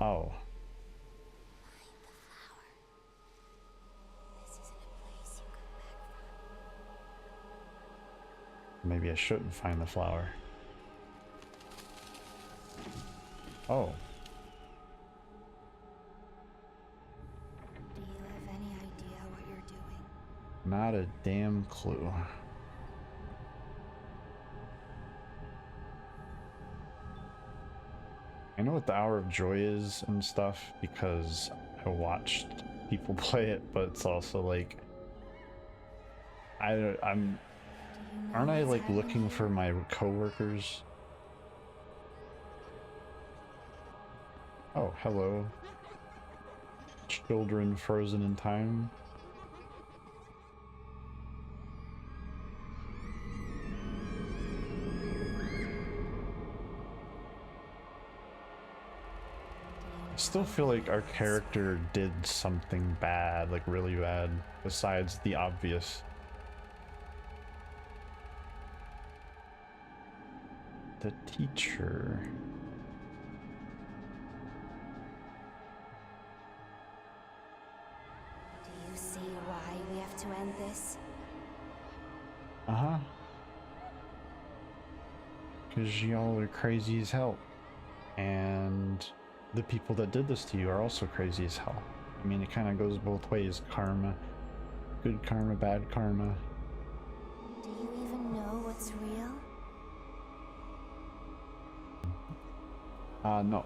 Oh. Maybe I shouldn't find the flower. Oh.
Do you have any idea what you're doing?
Not a damn clue. I know what the Hour of Joy is and stuff because I watched people play it, but it's also like aren't I like looking for my coworkers? Oh, hello. Children frozen in time. I still feel like our character did something bad, like really bad, besides the obvious. The teacher.
Do you see why we have to end this?
Uh-huh. Because y'all are crazy as hell. And the people that did this to you are also crazy as hell. I mean, it kind of goes both ways. Karma. Good karma, bad karma.
Do you even know what's real?
No.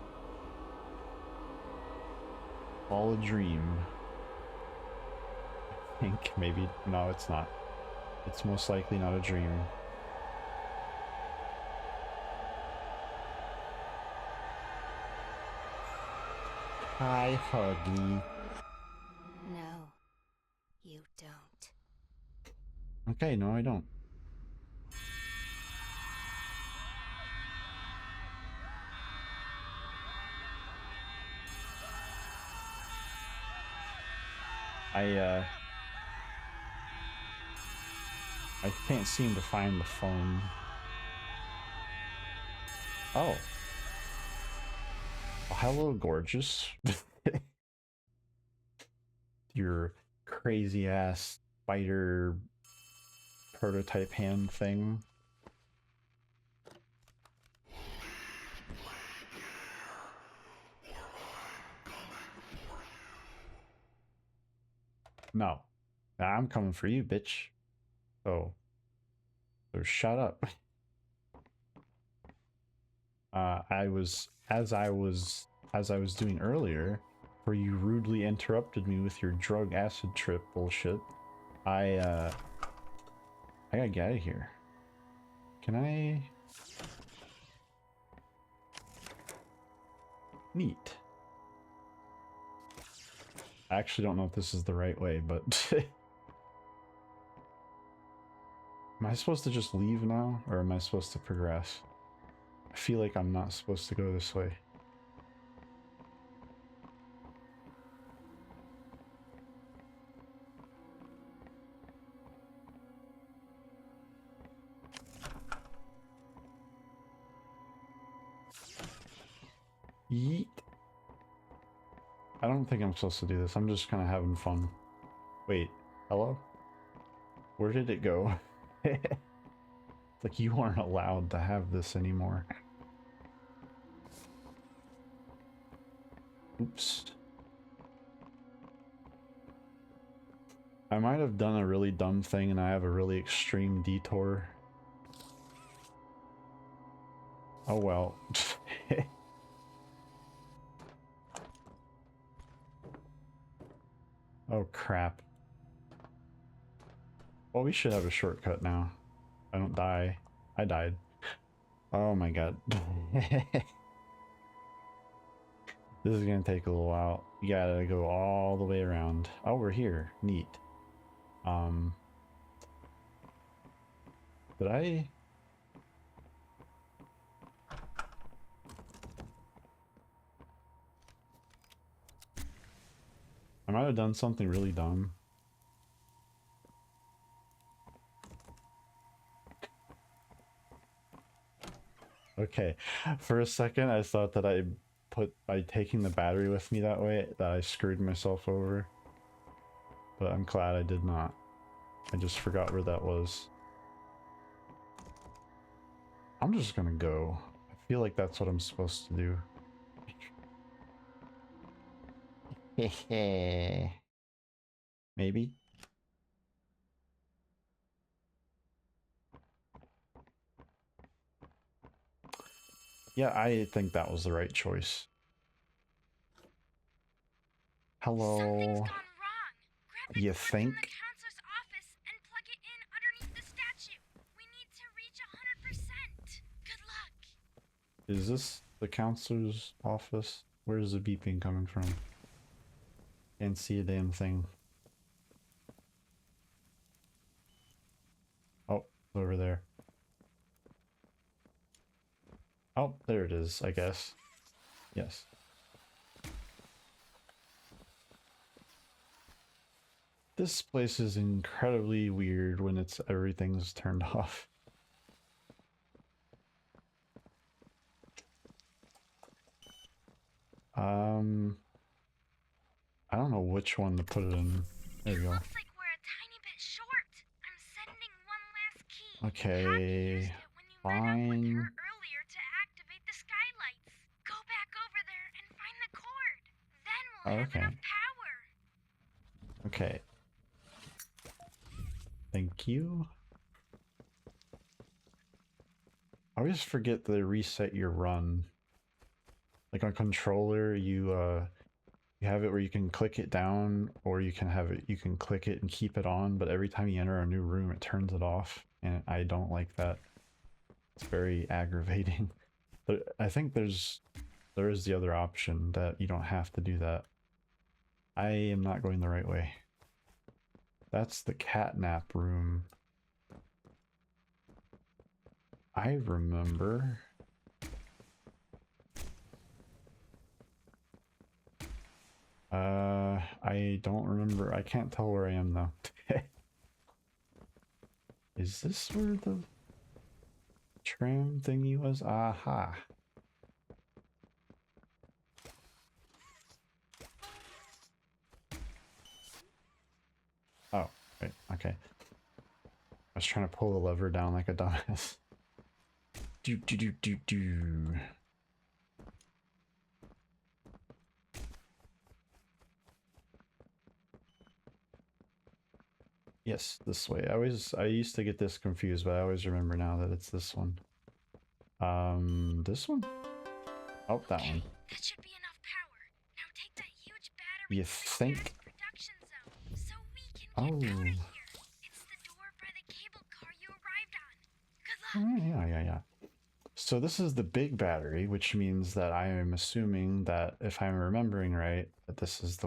All a dream. I think, maybe. No, it's not. It's most likely not a dream. Hi, Huggy.
No, you don't.
Okay, no, I don't. I can't seem to find the phone. Oh. Well, hello, gorgeous. Your crazy ass spider prototype hand thing. No. I'm coming for you, bitch. So shut up. As I was doing earlier, where you rudely interrupted me with your drug acid trip bullshit. I gotta get out of here. Can I? Neat. I actually don't know if this is the right way, but am I supposed to just leave now, or am I supposed to progress? I feel like I'm not supposed to go this way. Yeet. I don't think I'm supposed to do this. I'm just kind of having fun. Wait, hello? Where did it go? It's like you aren't allowed to have this anymore. Oops. I might have done a really dumb thing and I have a really extreme detour. Oh well. Oh crap. Well, we should have a shortcut now. I don't die. I died. Oh my god. This is gonna take a little while. You gotta go all the way around. Oh, we're here. Neat. Did I? I might have done something really dumb. Okay, for a second I thought that by taking the battery with me that way, that I screwed myself over. But I'm glad I did not. I just forgot where that was. I'm just gonna go. I feel like that's what I'm supposed to do. Maybe? Yeah, I think that was the right choice. Hello.
Something's gone wrong. Grab the
You
cord from
think?
the counselor's office and plug it in underneath the statue. We need to reach 100%. Good luck.
Is this the counselor's office? Where's the beeping coming from? Can't see a damn thing. Oh, over there. Oh, there it is, I guess. Yes. This place is incredibly weird when everything's turned off. I don't know which one to put it in. There we go.
Looks like we're a tiny bit short. I'm sending one last key.
Okay,
Happy used it when you met up with
fine.
her earlier to activate the skylights. Go back over there and find the cord. Then we'll have
Okay.
enough power.
Okay. Thank you. I always forget to reset your run. Like on controller, you have it where you can click it down, or you can click it and keep it on, but every time you enter a new room it turns it off, and I don't like that. It's very aggravating. But I think there's There is the other option that you don't have to do that. I am not going the right way. That's the catnap room. I remember. I don't remember. I can't tell where I am though. Is this where the tram thingy was? Aha. Oh, right, okay. I was trying to pull the lever down like a dumbass. Do do do do do. Yes, this way. I used to get this confused, but I always remember now that it's this one. This one? Oh, that
Okay,
one.
that should be enough power. Now take that huge battery
You
to the
think?
gas production zone so we can get
Oh.
out of here. It's the door by the cable car you arrived on. Good luck.
Yeah. So this is the big battery, which means that I am assuming that if I'm remembering right, that this is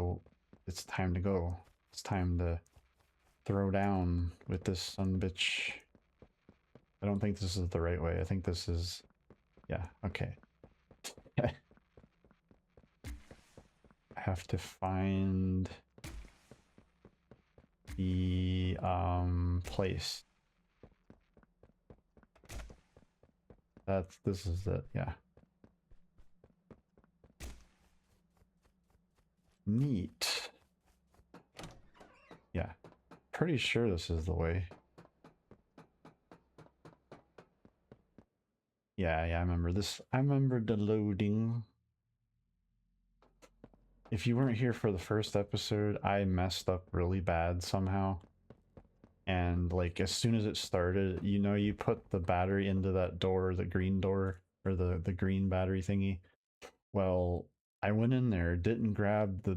it's time to go. It's time to throw down with this sumbitch. I don't think this is the right way. I think this is, yeah, okay. I have to find the place. This is it, yeah. Neat. Yeah, pretty sure this is the way. Yeah, I remember this. I remember the loading. If you weren't here for the first episode, I messed up really bad somehow. And like as soon as it started, you know, you put the battery into that door, the green door, or the green battery thingy. Well, I went in there, didn't grab the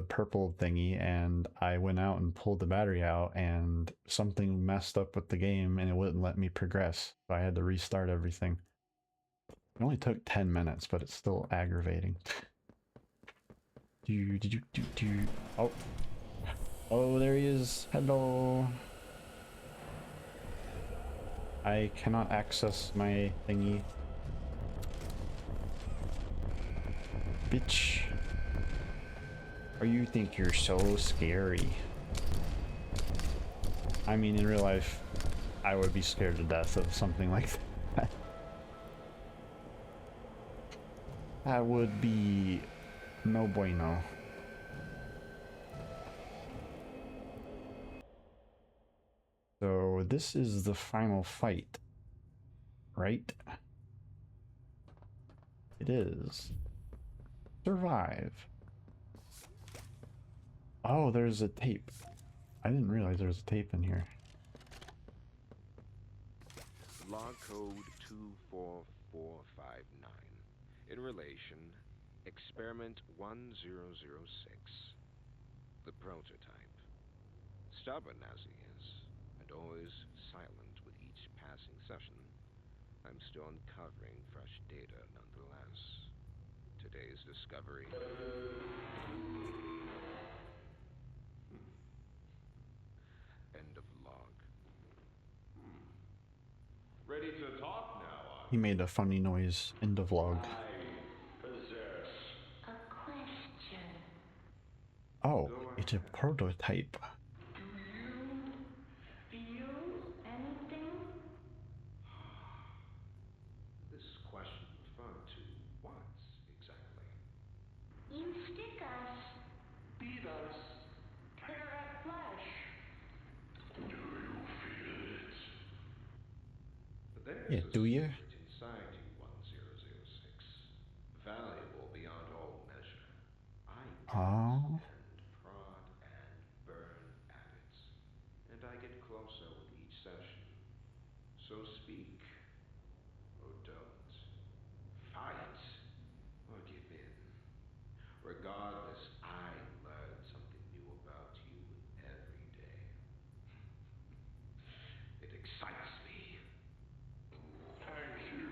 purple thingy, and I went out and pulled the battery out, and something messed up with the game and it wouldn't let me progress. So I had to restart everything. It only took 10 minutes, but it's still aggravating. Oh. Oh, there he is. Hello. I cannot access my thingy. Bitch. Or you think you're so scary. I mean, in real life, I would be scared to death of something like that. That would be no bueno. So this is the final fight, right? It is. Survive. Oh, there's a tape. I didn't realize there was a tape in here.
Log code 24459. In relation, experiment 1006. The prototype. Stubborn as he is, and always silent with each passing session, I'm still uncovering fresh data nonetheless. Today's discovery. End of log.
Ready to talk now?
He made a funny noise in the vlog.
I possess
A question.
Oh, it's a prototype.
Do you feel anything?
This question referred to what exactly?
You stick us.
Beat us. Tear at flesh.
Do you feel it?
But there's
Yeah,
a
do you?
secret inside you, 1006. Valuable beyond all measure. I
Oh.
and prod and burn at it. And I get closer with each session. So speak. Or don't. Fight. Or give in. Regardless, I learn something new about you every day. It excites me.
Thank you.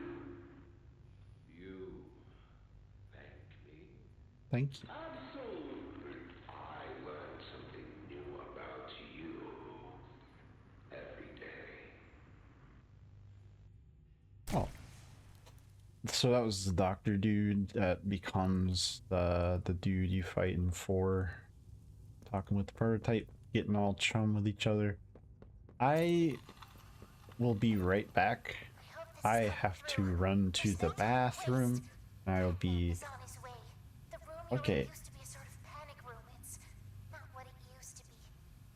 You
Thank you.
I learn something new about you every day.
Oh. So that was the doctor dude that becomes the dude you fight in 4. Talking with the prototype, getting all chum with each other. I will be right back. I have to run to the bathroom. I'll be... Okay.
Used to be a sort of panic room. It's not what it used to be,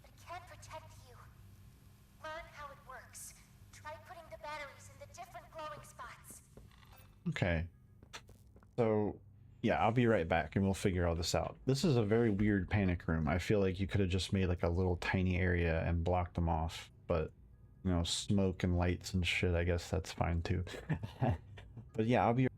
but it can protect you. Learn how it works. Try putting the batteries in the different glowing spots.
Okay. So, yeah, I'll be right back and we'll figure all this out. This is a very weird panic room. I feel like you could have just made like a little tiny area and blocked them off, but you know, smoke and lights and shit, I guess that's fine too. But yeah, I'll be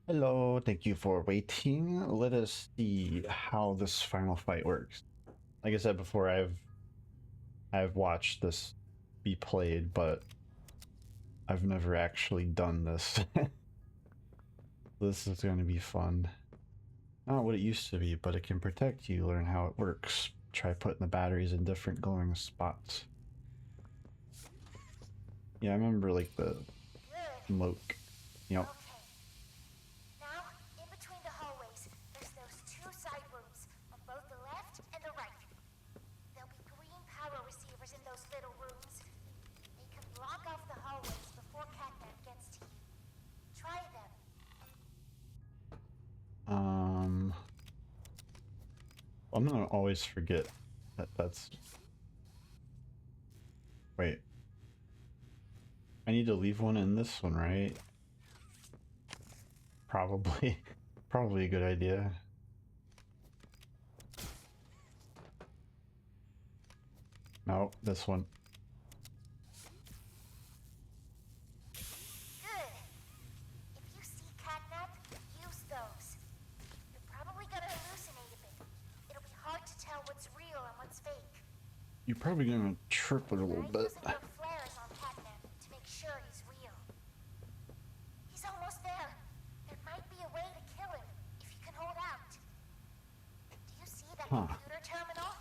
Hello, thank you for waiting. Let us see how this final fight works. Like I said before, I've watched this be played, but I've never actually done this. This is going to be fun. Not what it used to be, but it can protect you. Learn how it works. Try putting the batteries in different glowing spots. Yeah, I remember like the smoke. Yep.
Okay. Now, in between the hallways, there's those two side rooms on both the left and the right. There'll be green power receivers in those little rooms. They can block off the hallways before Catnap gets to you. Try them.
I'm gonna always forget that that's... Wait. I need to leave one in this one, right? Probably. Probably a good idea. No, this one.
Good. If you see Catnap, use those. You're probably gonna hallucinate a bit. It'll be hard to tell what's real and what's fake.
You're probably gonna trip it a little
Try
bit.
using your flares on Catnap to make sure he's real. He's almost there. There might be a way to kill him if you can hold out. Do you see that computer terminal?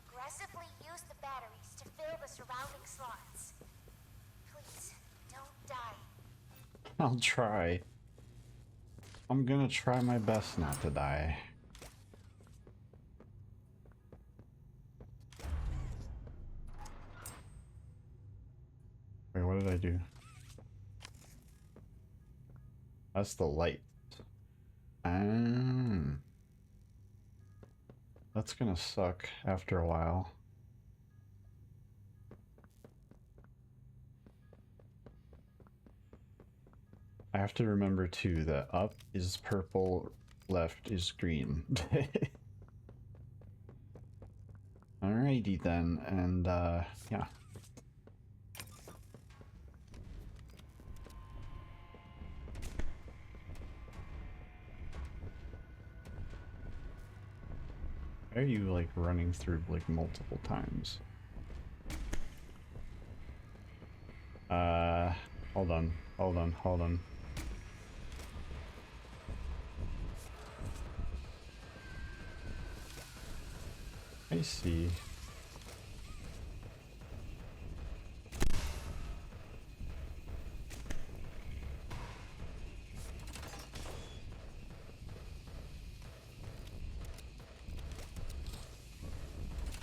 Aggressively use the batteries to fill the surrounding slots. Please, don't die.
I'll try. I'm gonna try my best not to die. Wait, what did I do? That's the light. That's gonna suck after a while. I have to remember too that up is purple, left is green. Alrighty then, and yeah. Why are you like running through like multiple times? Hold on. I see.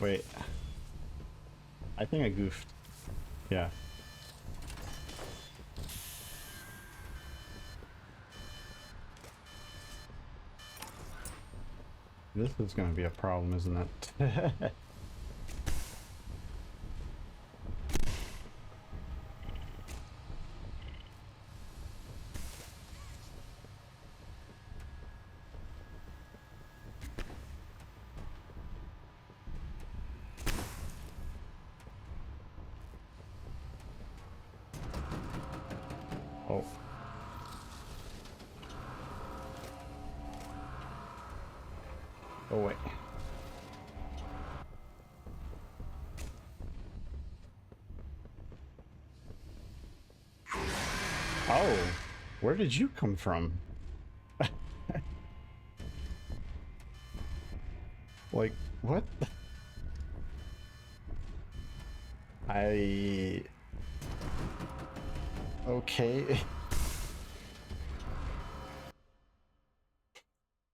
Wait. I think I goofed. Yeah. This is gonna be a problem, isn't it? Oh. Oh wait. Oh, where did you come from? Like, what? Okay.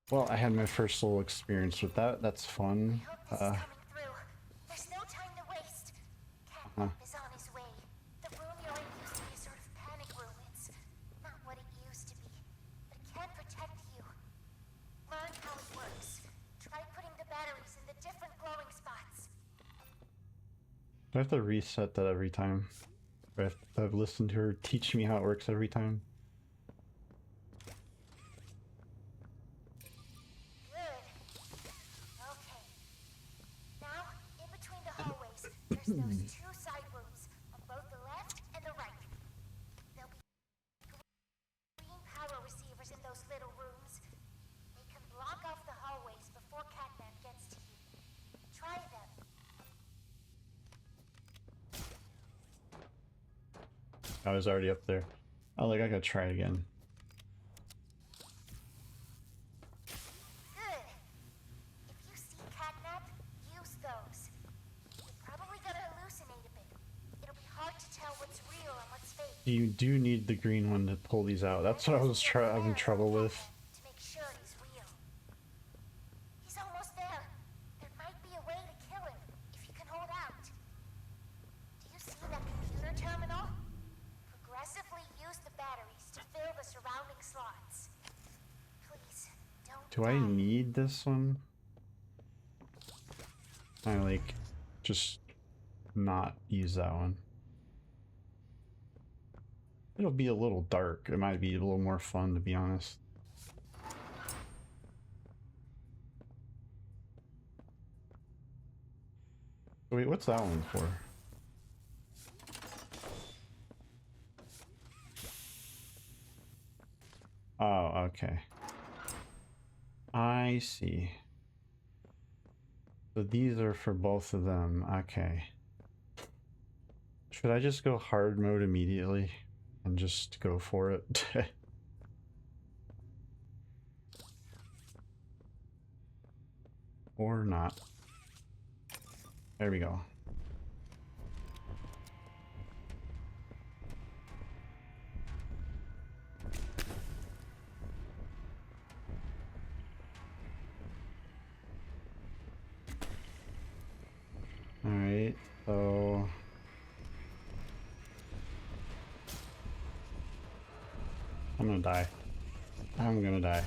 Well, I had my first little experience with that. That's fun.
I hope this is coming through. There's no time to waste. Catnap is on his way. The room you're in used to be a sort of panic room. It's not what it used to be, but it can protect you. Learn how it works. Try putting the batteries in the different glowing spots.
Do I have to reset that every time? Do I have to listen to her teach me how it works every time?
There's those two side rooms on both the left and the right. There'll be green power receivers in those
I was already up there. Oh, like I gotta try it again.
Good. If you see Catnap, use those. You're probably gonna hallucinate a bit. It'll be hard to tell what's real and what's fake.
You do need the green one to pull these out. That's what I was having trouble with.
To make sure he's real. He's almost there. There might be a way to kill him if you can hold out. Do you see that computer terminal? Progressively use the batteries to fill the surrounding slots. Please, don't
Do I
die.
need this one? I like just not use that one. It'll be a little dark. It might be a little more fun, to be honest. Wait, what's that one for? Oh, okay. I see. So these are for both of them. Okay. Should I just go hard mode immediately and just go for it? Or not. There we go. Alright, so... I'm gonna die. I'm gonna die.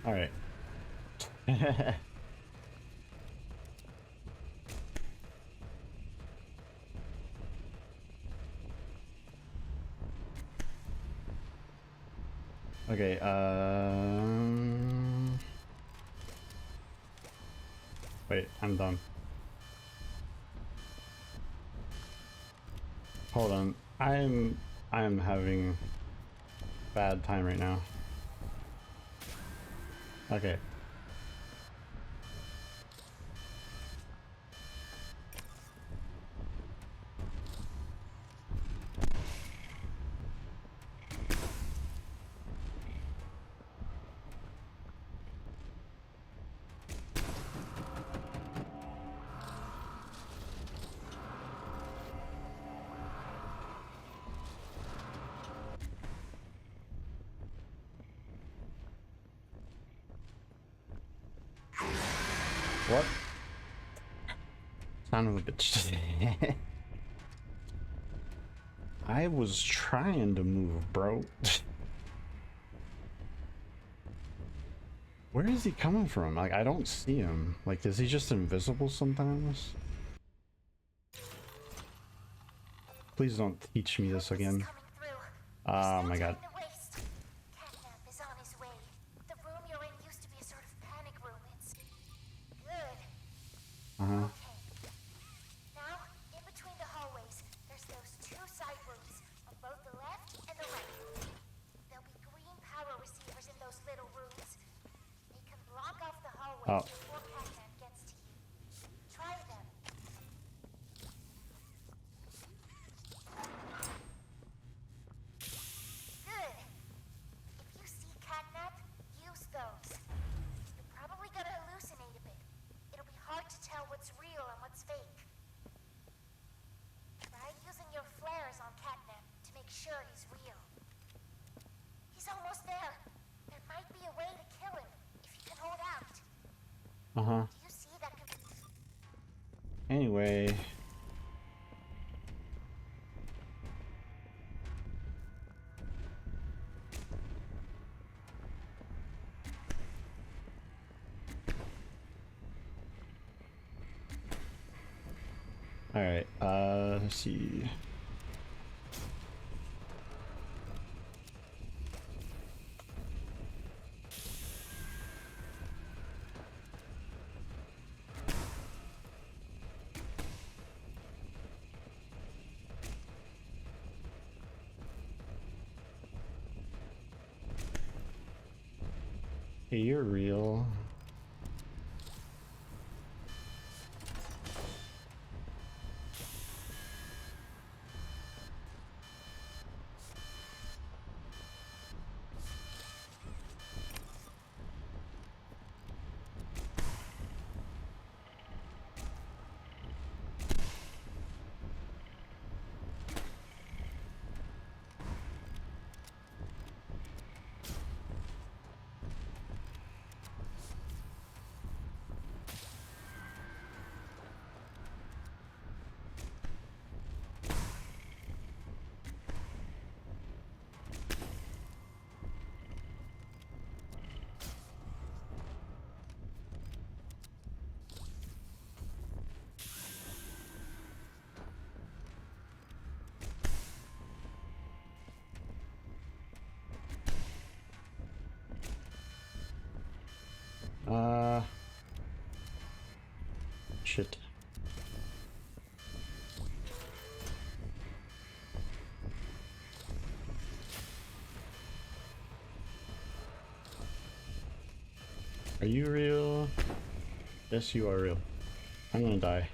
Alright. Okay, wait, I'm done. Hold on. I'm having bad time right now. Okay. What? Son of a bitch. I was trying to move, bro. Where is he coming from? Like, I don't see him. Like, is he just invisible sometimes? Please don't teach me this again. Oh my god.
Catnap is on his way. The room you're in used to be a sort of panic room. It's good.
Uh-huh.
Okay. Now, in between the hallways, there's those two side rooms on both the left and the right. There'll be green power receivers in those little rooms. They can block off the hallways before Catnap gets to you. Try them. Good. If you see Catnap, use those. You're probably gonna hallucinate a bit. It'll be hard to tell what's real and what's fake. Try using your flares on Catnap to make sure he's real. He's almost there. There might be a way to kill him if you can hold out.
Uh-huh.
Do you see that?
Anyway. Alright, let's see. Hey, you're real. Shit. Are you real? Yes, you are real. I'm gonna die.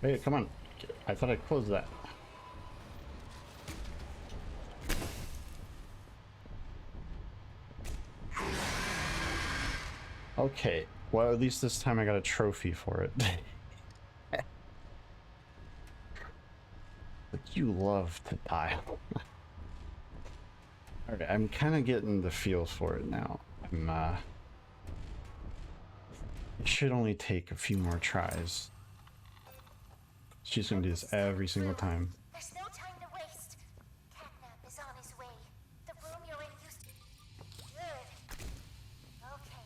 Wait, come on. I thought I closed that. Okay, well at least this time I got a trophy for it. But you love to die. Alright, I'm kind of getting the feel for it now. It should only take a few more tries. She's gonna do this every single time.
There's no time to waste. Catnap is on his way. The room you're in used to... Good. Okay.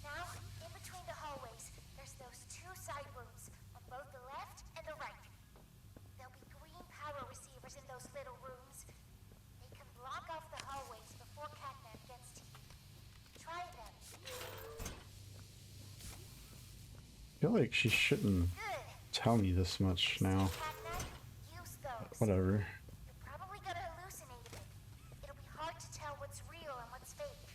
Now, in between the hallways, there's those two side rooms on both the left and the right. There'll be green power receivers in those little rooms. They can block off the hallways before Catnap gets to you. Try them.
I feel like she shouldn't tell me this much now. Whatever.
You're probably gonna hallucinate a bit. It'll be hard to tell what's real and what's fake.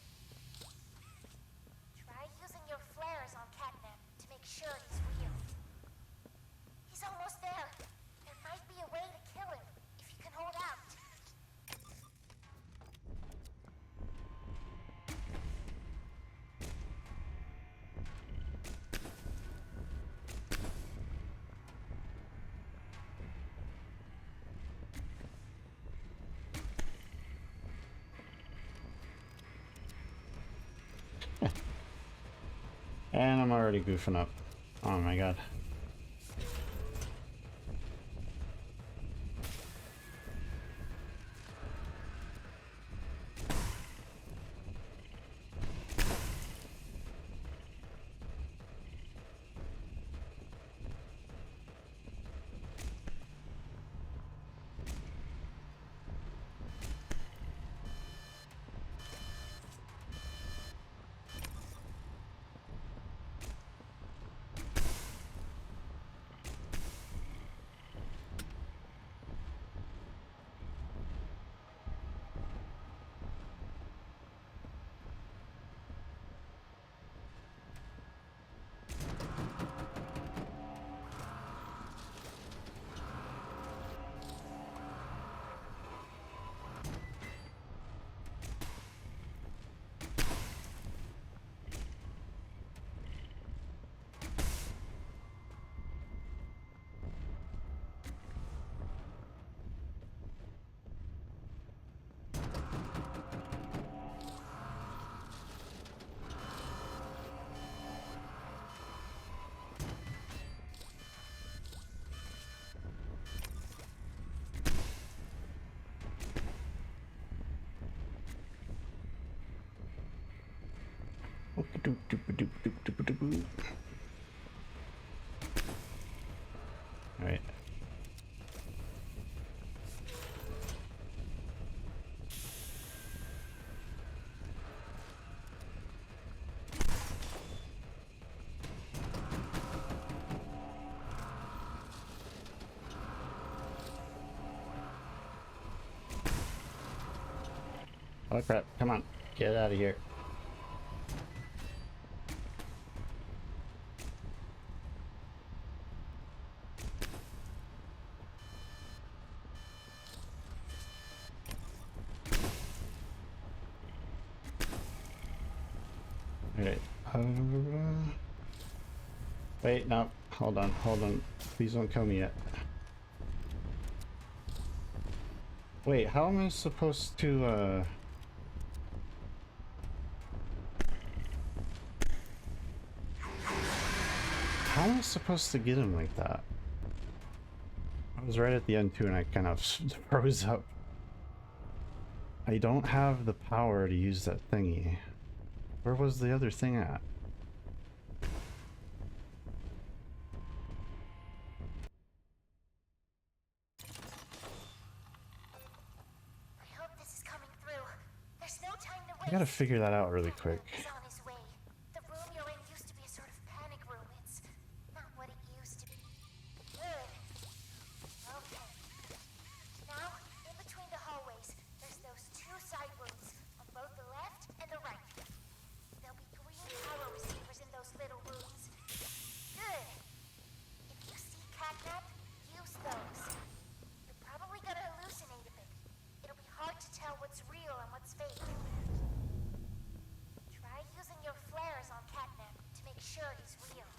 Try using your flares on Catnap to make sure he's real. He's almost there. There might be a way to kill him if you can hold out.
And I'm already goofing up. Oh my god. Alright. Oh crap, come on, get out of here. Alright, wait, no, hold on, please don't kill me yet. Wait, how am I supposed to, how am I supposed to get him like that? I was right at the end too and I kind of froze up. I don't have the power to use that thingy. Where was the other thing at?
I hope this is coming through. There's no time to
I
waste.
gotta figure that out really quick.
He's on his way. The room you're in used to be a sort of panic room. It's not what it used to be. Good. Okay. Now, in between the hallways, there's those two side rooms on both the left and the right. There'll be green power receivers in those little rooms. Good. If you see Catnap, use those. You're probably gonna hallucinate a bit. It'll be hard to tell what's real and what's fake. Try using your flares on Catnap to make sure he's real.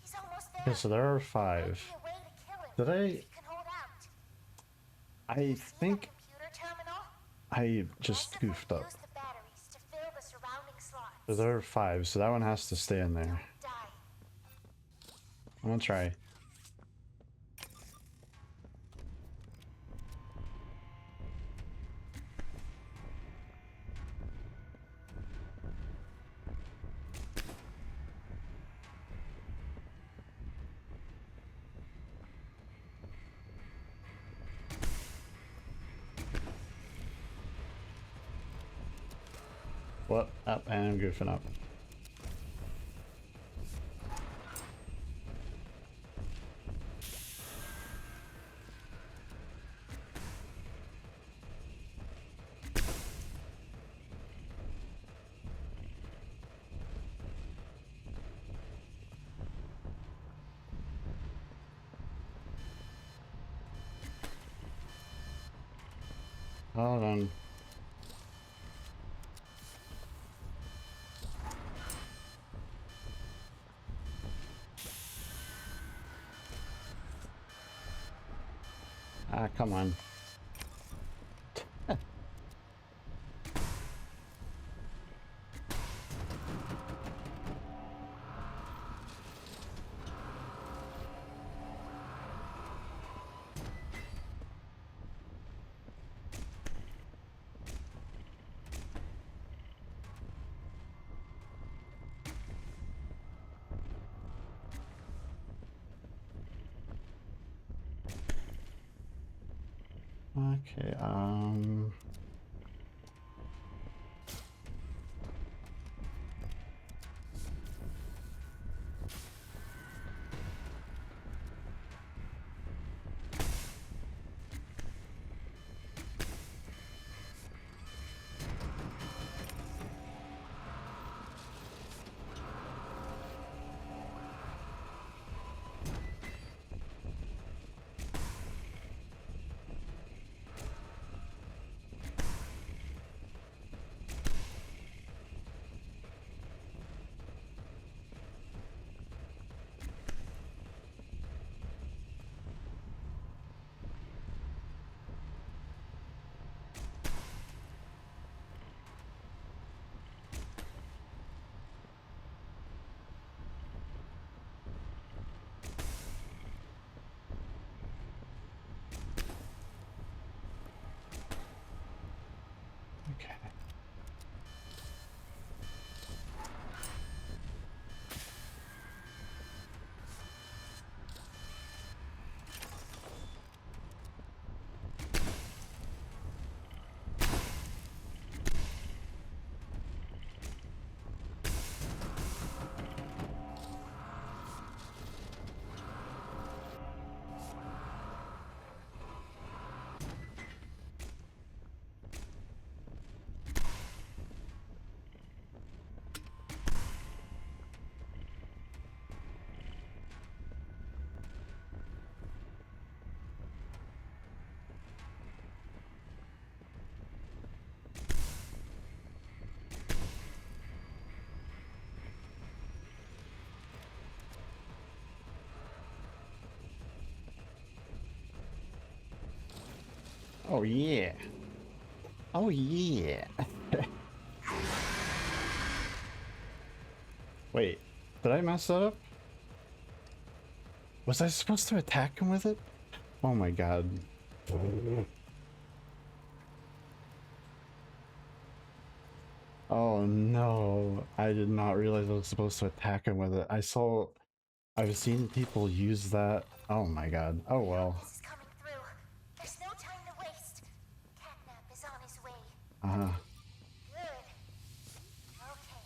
He's almost there.
Okay, so there are 5.
Might be a way to kill him
Did
if you can hold out.
I
See the
think
computer terminal?
I just
Aggressively
goofed up.
use the batteries to fill the surrounding slots.
So there are 5, so that one has to stay in there.
Die.
I'm gonna try. What? Up, and I'm goofing up. Hold on. Ah, come on. Okay, okay. Oh yeah. Oh yeah. Wait, did I mess that up? Was I supposed to attack him with it? Oh my god. Oh no, I did not realize I was supposed to attack him with it. I've seen people use that. Oh my god. Oh well.
This is coming through. There's no time to waste. Catnap is on his way.
Uh-huh.
Good. Okay.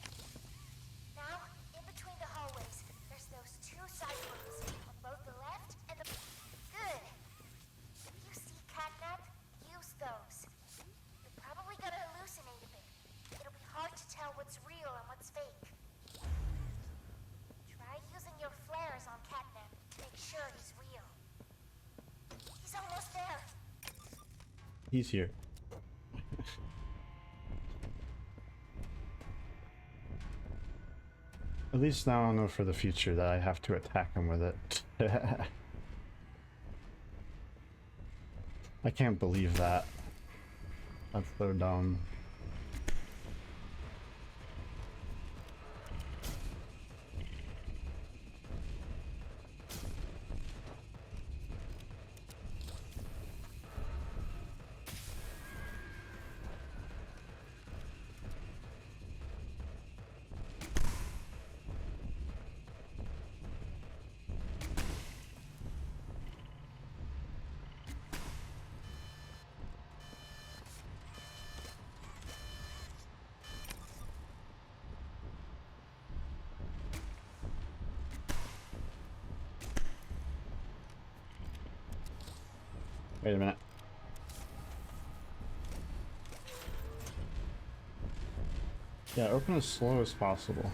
Now, in between the hallways, there's those two side rooms on both the left and the... Good. If you see Catnap, use those. You're probably gonna hallucinate a bit. It'll be hard to tell what's real and what's fake. Try using your flares on Catnap to make sure he's real. He's almost there.
He's here. At least now I know for the future that I have to attack him with it. I can't believe that. That's so dumb. Wait a minute. Yeah, open as slow as possible.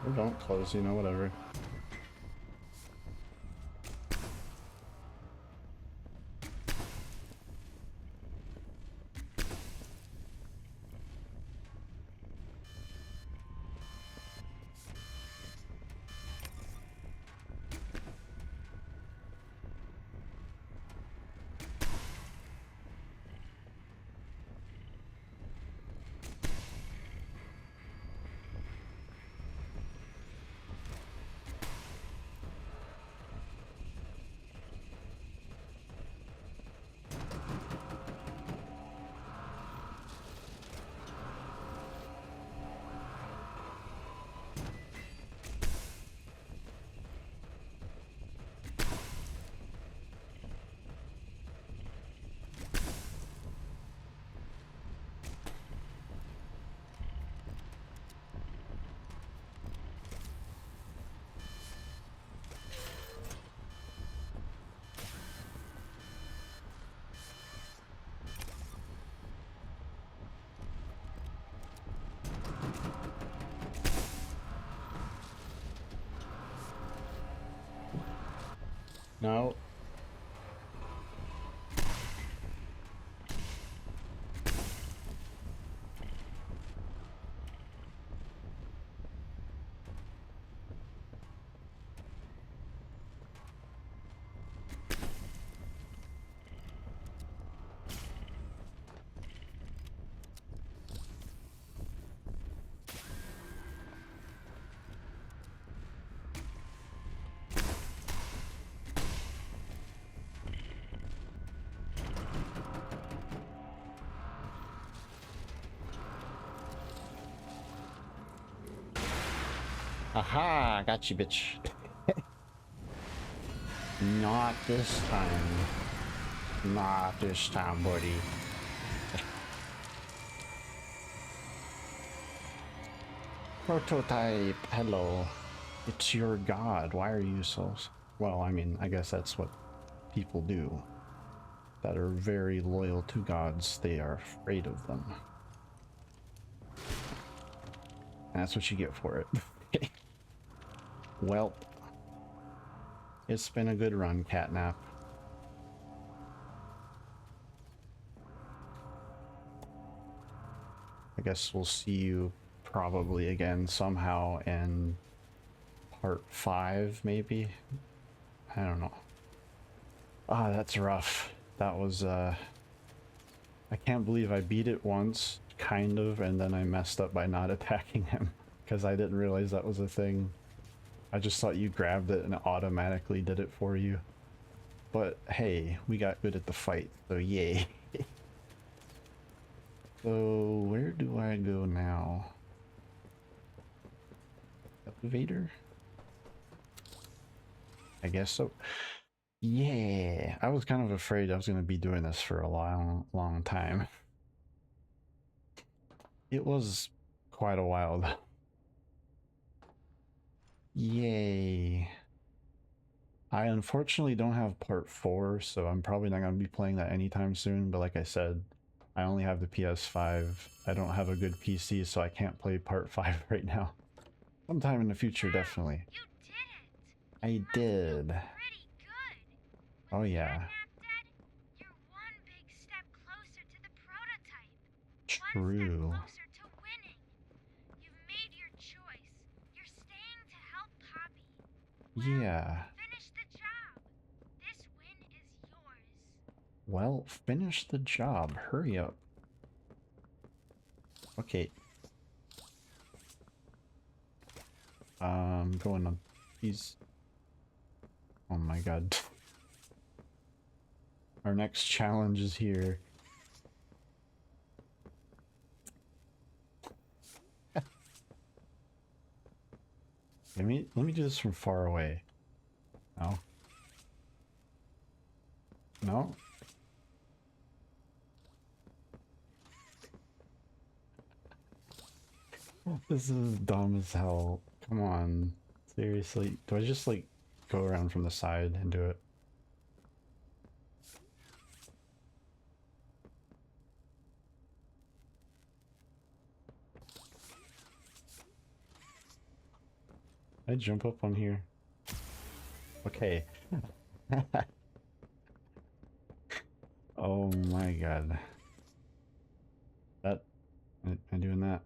Or don't close, you know, whatever. No. Aha, got you, bitch. Not this time. Not this time, buddy. Prototype, hello. It's your god. Why are you so... Well, I mean, I guess that's what people do. That are very loyal to gods. They are afraid of them. And that's what you get for it. Well, it's been a good run, Catnap. I guess we'll see you probably again somehow in part 5, maybe? I don't know. Ah, that's rough. That was, I can't believe I beat it once, kind of, and then I messed up by not attacking him because I didn't realize that was a thing. I just thought you grabbed it and it automatically did it for you. But hey, we got good at the fight, so yay. So where do I go now? Elevator? I guess so. Yeah, I was kind of afraid I was going to be doing this for a long time. It was quite a while though. Yay. I unfortunately don't have part 4, so I'm probably not going to be playing that anytime soon, but like I said, I only have the PS5. I don't have a good PC, so I can't play part 5 right now. Sometime in the future, definitely.
You did it!
I did.
Pretty good.
Oh yeah.
Catnap dead, you're one big step closer to the prototype.
True.
One step closer to winning. You've made your choice. You're staying to help Poppy.
Yeah.
Finish the job. This win is yours.
Well, finish the job. Hurry up. Okay. Going on. He's... Oh my god. Our next challenge is here. Let me do this from far away. No. No. This is dumb as hell. Come on. Seriously. Do I just like go around from the side and do it? I jump up on here. Okay. Oh my god. That... I'm doing that.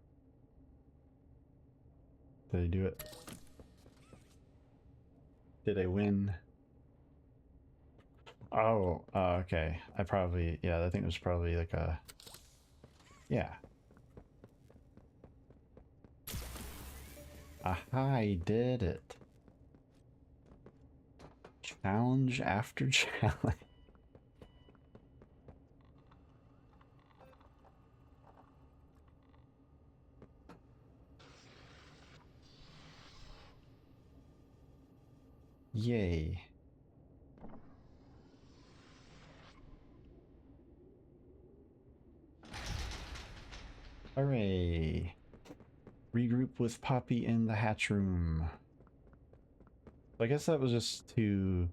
Did I do it? Did I win? Oh, okay. I probably... Yeah, I think it was probably like a... Yeah. Aha, I did it. Challenge after challenge. Yay. Hooray. Regroup with Poppy in the hatch room. I guess that was just to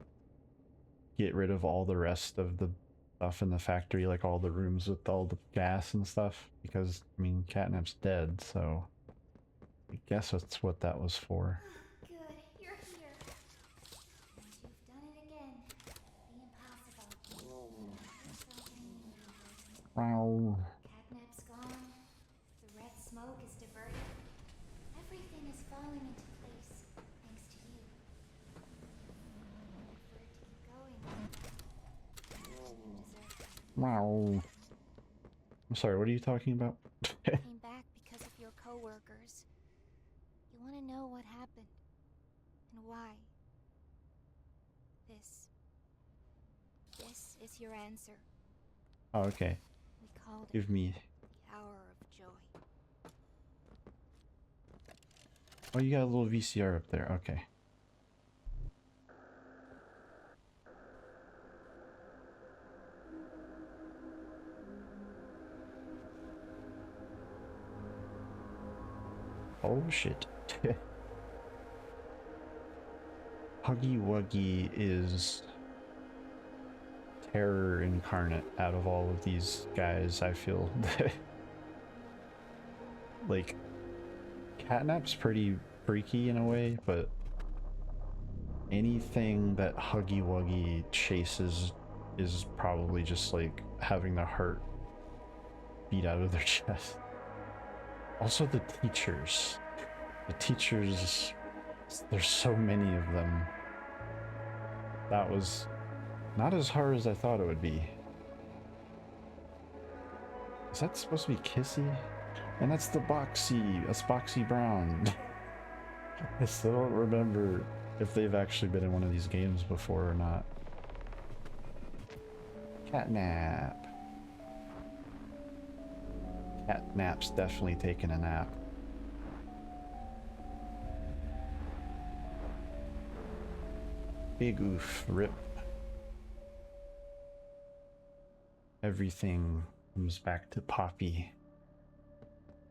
get rid of all the rest of the stuff in the factory, like all the rooms with all the gas and stuff, because, I mean, Catnap's dead, so I guess that's what that was for.
Good, you're here. And you've done it again. The impossible.
Wow.
Catnap's gone. The red smoke is diverted. Everything is falling into place, thanks to you. For it to keep going, you deserve it.
Wow. I'm sorry, what are you talking about?
Came back because of your coworkers. You want to know what happened and why. This is your answer.
Oh, okay.
We called it
Give me...
the hour of joy.
Oh, you got a little VCR up there. Okay. Oh shit. Huggy Wuggy is terror incarnate out of all of these guys, I feel. Like, Catnap's pretty freaky in a way, but anything that Huggy Wuggy chases is probably just like having their heart beat out of their chest. Also the teachers. The teachers, there's so many of them. That was not as hard as I thought it would be. Is that supposed to be Kissy? And that's the Boxy. That's Boxy Brown. I still don't remember if they've actually been in one of these games before or not. Catnap. Catnap's definitely taking a nap. Big oof, rip. Everything comes back to Poppy.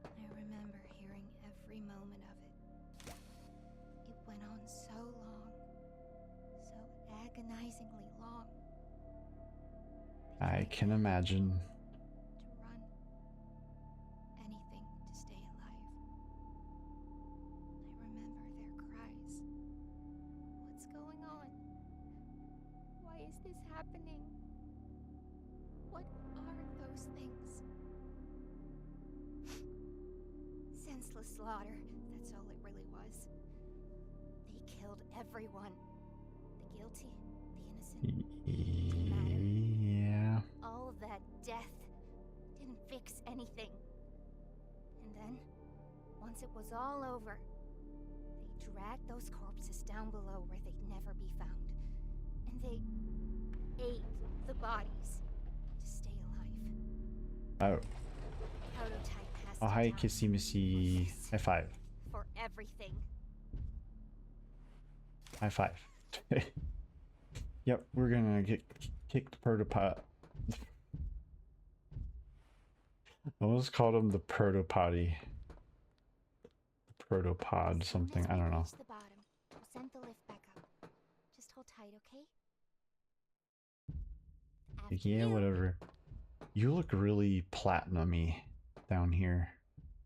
I remember hearing every moment of it. It went on so long. So agonizingly long.
I can imagine.
To run. Anything to stay alive. I remember their cries. What's going on? Why is this happening? What are those things? Senseless slaughter, that's all it really was. They killed everyone. The guilty, the innocent. Didn't matter.
Yeah.
All of that death didn't fix anything. And then, once it was all over, they dragged those corpses down below where they'd never be found. And they ate the bodies to stay alive.
Oh.
Prototype has
Oh,
to
hi,
die.
Kissy Missy. High five.
For everything.
High five. Yep, we're gonna get kicked protopod. I almost called him the protopotty. The protopod something, I don't know.
Reach the bottom, we'll send the lift back up. Just hold tight, okay? After
Yeah,
you.
whatever. You look really platinum-y down here.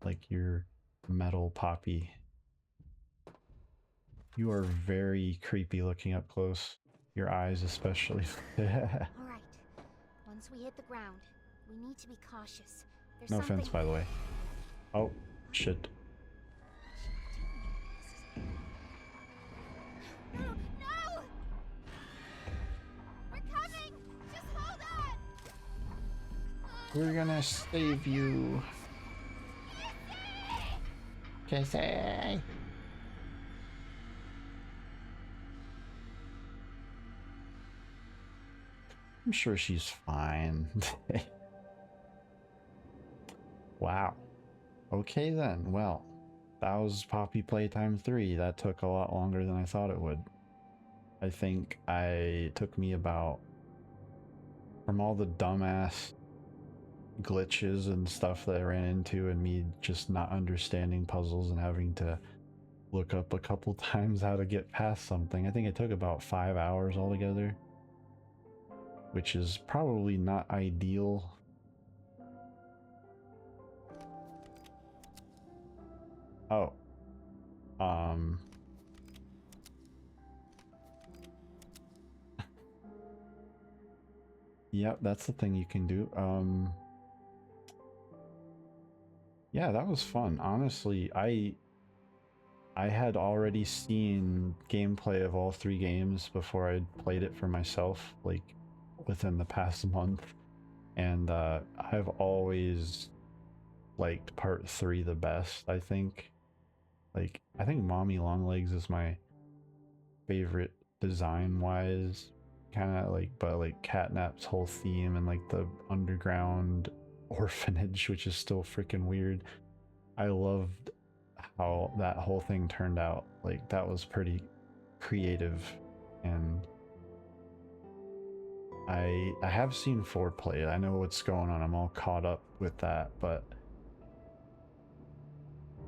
Like you're metal Poppy. You are very creepy looking up close. Your eyes especially.
All right. Once we hit the ground, we need to be cautious. There's
No
something...
offense, by the way. Oh, shit.
No! No! We're coming! Just hold on!
We're gonna save you. Kissy! I'm sure she's fine. Wow. Okay then, well, that was Poppy Playtime 3. That took a lot longer than I thought it would. I think it took me about, from all the dumbass glitches and stuff that I ran into and me just not understanding puzzles and having to look up a couple times how to get past something. I think it took about 5 hours altogether, which is probably not ideal. Oh. Yep, that's the thing you can do. Yeah, that was fun. Honestly, I had already seen gameplay of all 3 games before I played it for myself, like within the past month, and I've always liked part 3 the best. I think Mommy Longlegs is my favorite design wise, kind of like, but like Catnap's whole theme and like the underground orphanage, which is still freaking weird. I loved how that whole thing turned out. Like that was pretty creative, and I have seen 4 play it. I know what's going on. I'm all caught up with that, but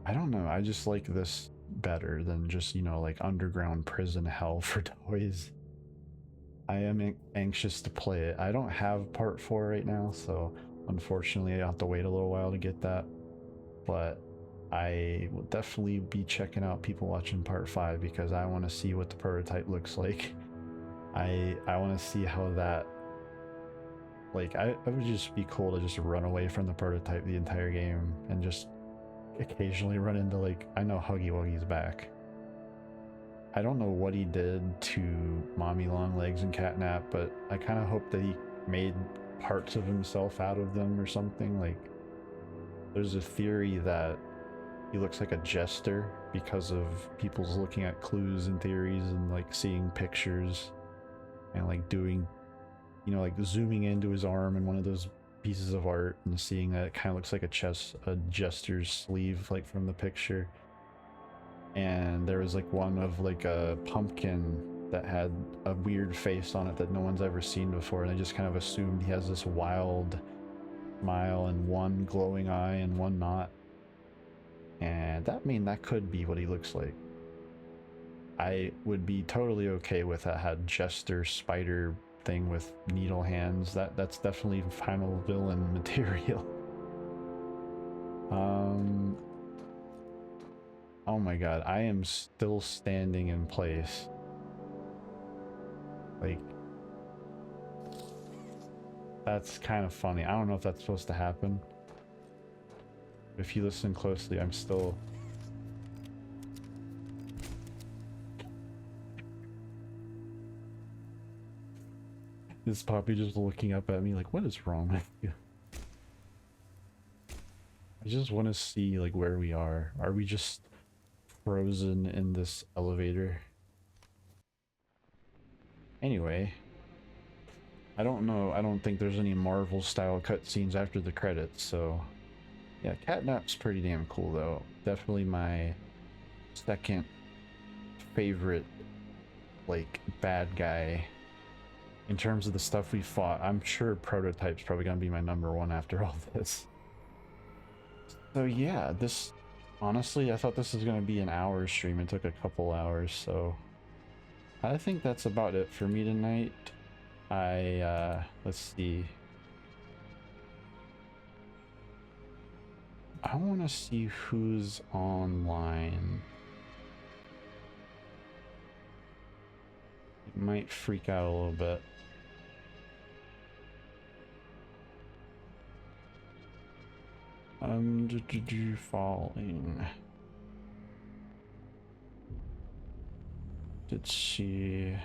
I don't know. I just like this better than just, you know, like underground prison hell for toys. I am anxious to play it. I don't have part 4 right now, so unfortunately I have to wait a little while to get that. But I will definitely be checking out people watching part 5 because I want to see what the prototype looks like. I want to see how that, like, it would just be cool to just run away from the prototype the entire game and just occasionally run into, like, I know Huggy Wuggy's back. I don't know what he did to Mommy Longlegs and Catnap, but I kind of hope that he made parts of himself out of them or something. Like, there's a theory that he looks like a jester because of people's looking at clues and theories and like seeing pictures and like doing, you know, like zooming into his arm in one of those pieces of art and seeing that it kind of looks like a jester's sleeve, like from the picture. And there was like one of like a pumpkin that had a weird face on it that no one's ever seen before, and I just kind of assumed he has this wild smile and one glowing eye and one not. And that could be what he looks like. I would be totally okay with a jester spider thing with needle hands. That's definitely final villain material. Oh my god, I am still standing in place. Like, that's kind of funny. I don't know if that's supposed to happen. If you listen closely, I'm still... This puppy just looking up at me like, what is wrong with you? I just want to see like where we are. Are we just frozen in this elevator? Anyway, I don't know. I don't think there's any Marvel style cutscenes after the credits, so yeah, Catnap's pretty damn cool though. Definitely my second favorite like bad guy in terms of the stuff we fought. I'm sure Prototype's probably gonna be my #1 after all this. So yeah, this honestly, I thought this was gonna be an hour stream. It took a couple hours, so I think that's about it for me tonight. Let's see. I want to see who's online. It might freak out a little bit. Falling. Did she...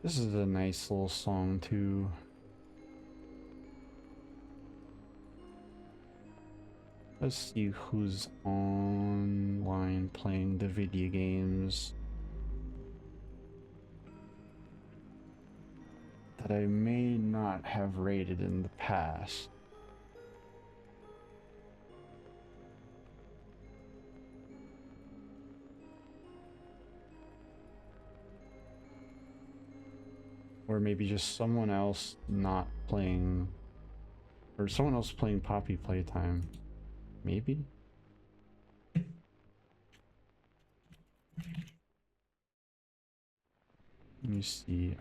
This is a nice little song too. Let's see who's online playing the video games that I may not have rated in the past. Or maybe just someone else not playing, or someone else playing Poppy Playtime. Maybe? Let me see,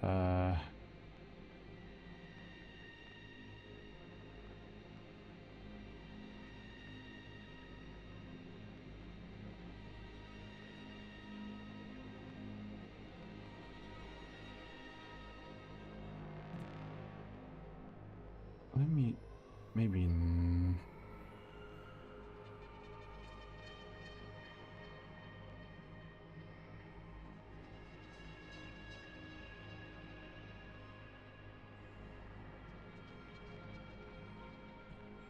let me, maybe...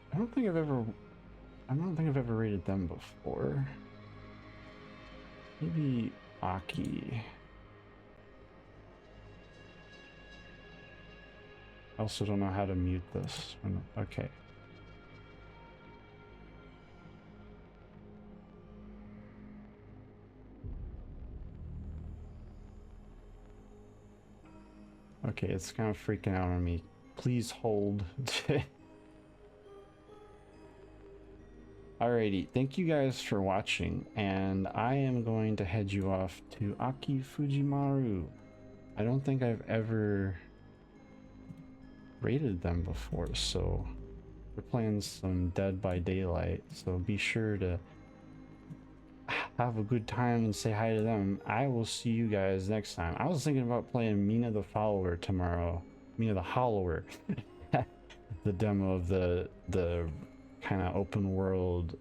I don't think I've ever rated them before. Maybe Aki. I also don't know how to mute this. Okay. Okay, it's kind of freaking out on me. Please hold. Alrighty, thank you guys for watching, and I am going to head you off to Aki Fujimaru. I don't think I've ever rated them before, so we're playing some Dead by Daylight, so be sure to have a good time and say hi to them. I will see you guys next time. I was thinking about playing Mina the Follower tomorrow. Mina the Hollower. The demo of the kind of open world,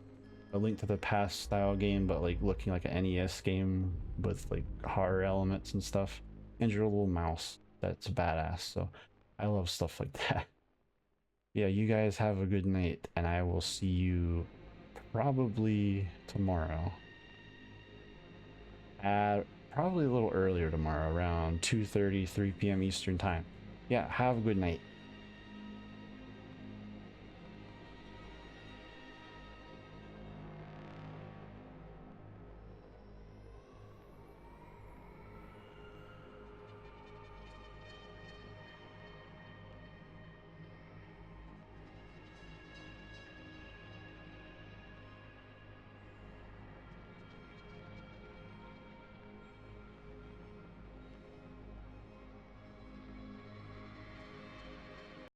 A Link to the Past style game, but like looking like an NES game with like horror elements and stuff. And your little mouse. that's badass. So I love stuff like that. Yeah, you guys have a good night, and I will see you probably tomorrow. Probably a little earlier tomorrow, around 2:30, 3 p.m. Eastern time. Yeah, have a good night.